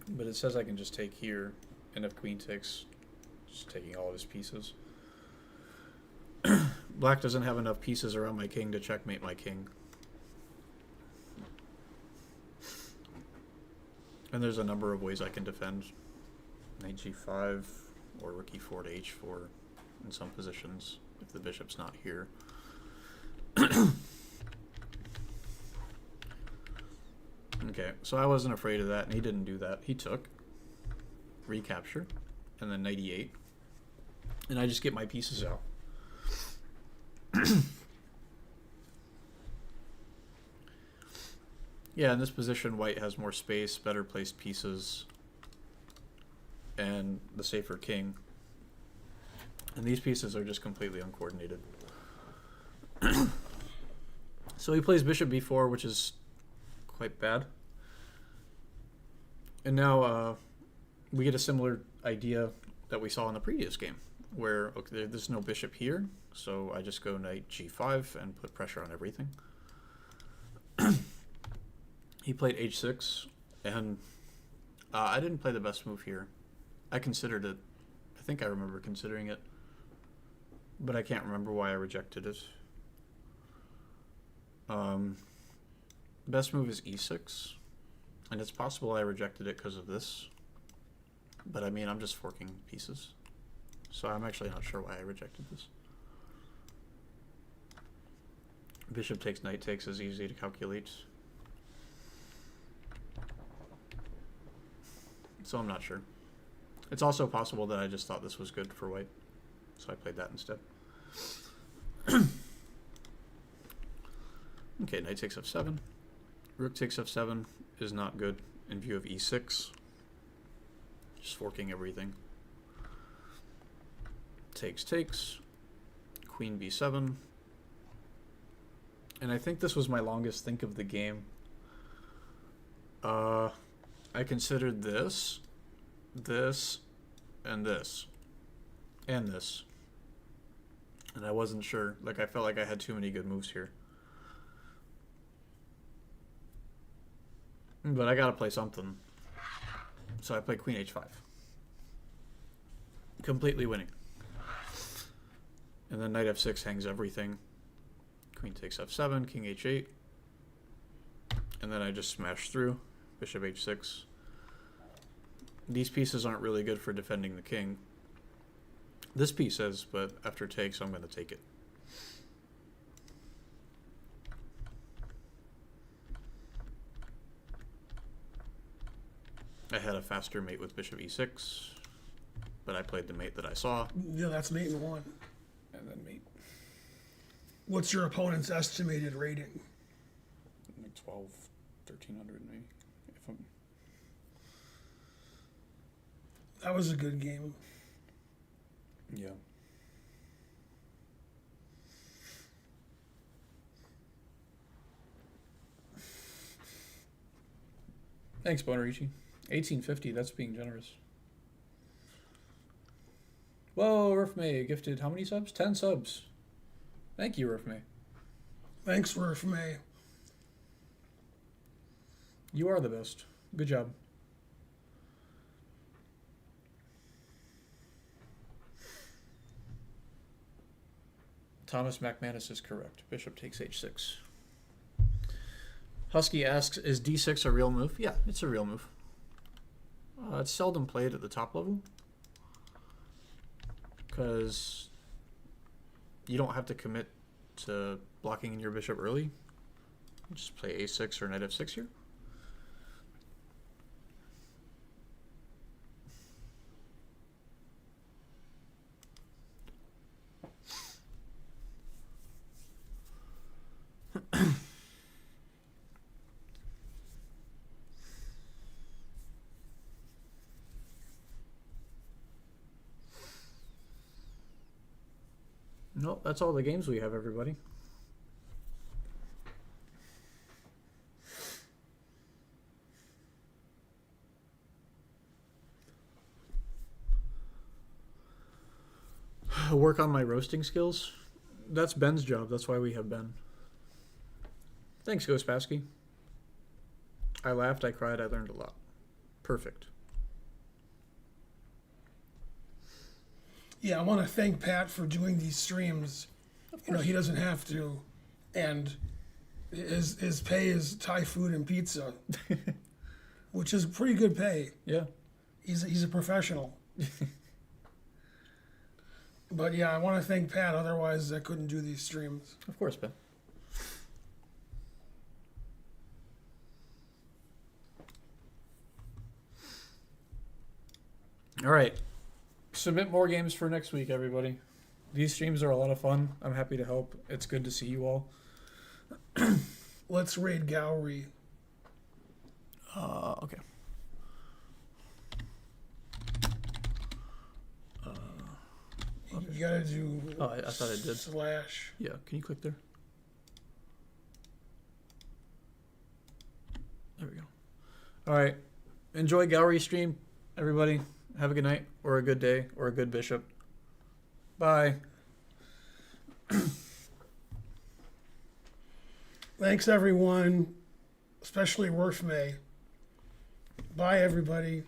But it says I can just take here, and if queen takes, just taking all of his pieces. Black doesn't have enough pieces around my king to checkmate my king. And there's a number of ways I can defend. Knight g5, or rook e4 to h4 in some positions, if the bishop's not here. Okay, so I wasn't afraid of that, and he didn't do that. He took, recapture, and then knight e8. And I just get my pieces out. Yeah, in this position, white has more space, better placed pieces, and the safer king. And these pieces are just completely uncoordinated. So he plays bishop b4, which is quite bad. And now we get a similar idea that we saw in the previous game, where okay, there's no bishop here, so I just go knight g5 and put pressure on everything. He played h6, and I didn't play the best move here. I considered it. I think I remember considering it, but I can't remember why I rejected it. Best move is e6, and it's possible I rejected it because of this, but I mean, I'm just forking pieces, so I'm actually not sure why I rejected this. Bishop takes, knight takes is easy to calculate, so I'm not sure. It's also possible that I just thought this was good for white, so I played that instead. Okay, knight takes f7. Rook takes f7 is not good in view of e6. Just forking everything. Takes, takes. Queen b7. And I think this was my longest think of the game. I considered this, this, and this. And this. And I wasn't sure. Like, I felt like I had too many good moves here. But I gotta play something. So I play queen h5. Completely winning. And then knight f6 hangs everything. Queen takes f7, king h8. And then I just smash through. Bishop h6. These pieces aren't really good for defending the king. This piece is, but after takes, I'm going to take it. I had a faster mate with bishop e6, but I played the mate that I saw. Yeah, that's mate in one. And then mate. What's your opponent's estimated rating? Like 12, 1300 maybe. If I'm... That was a good game. Yeah. Thanks, Bonarici. 1850, that's being generous. Whoa, Ruf May gifted how many subs? 10 subs. Thank you, Ruf May. Thanks, Ruf May. You are the best. Good job. Thomas McManus is correct. Bishop takes h6. Husky asks, is d6 a real move? Yeah, it's a real move. It's seldom played at the top level because you don't have to commit to blocking your bishop early. Just play a6 or knight f6 here. No, that's all the games we have, everybody. Work on my roasting skills. That's Ben's job. That's why we have Ben. Thanks, Ghost Pasky. I laughed, I cried, I learned a lot. Perfect. Yeah, I want to thank Pat for doing these streams. You know, he doesn't have to, and his pay is Thai food and pizza, which is pretty good pay. Yeah. He's a professional. But yeah, I want to thank Pat. Otherwise, I couldn't do these streams. Of course, Ben. All right. Submit more games for next week, everybody. These streams are a lot of fun. I'm happy to help. It's good to see you all. Let's raid Gowrie. Okay. You gotta do. Oh, I thought I did. Slash. Yeah, can you click there? There we go. All right. Enjoy Gowrie stream, everybody. Have a good night, or a good day, or a good bishop. Bye. Thanks, everyone, especially Worf May. Bye, everybody.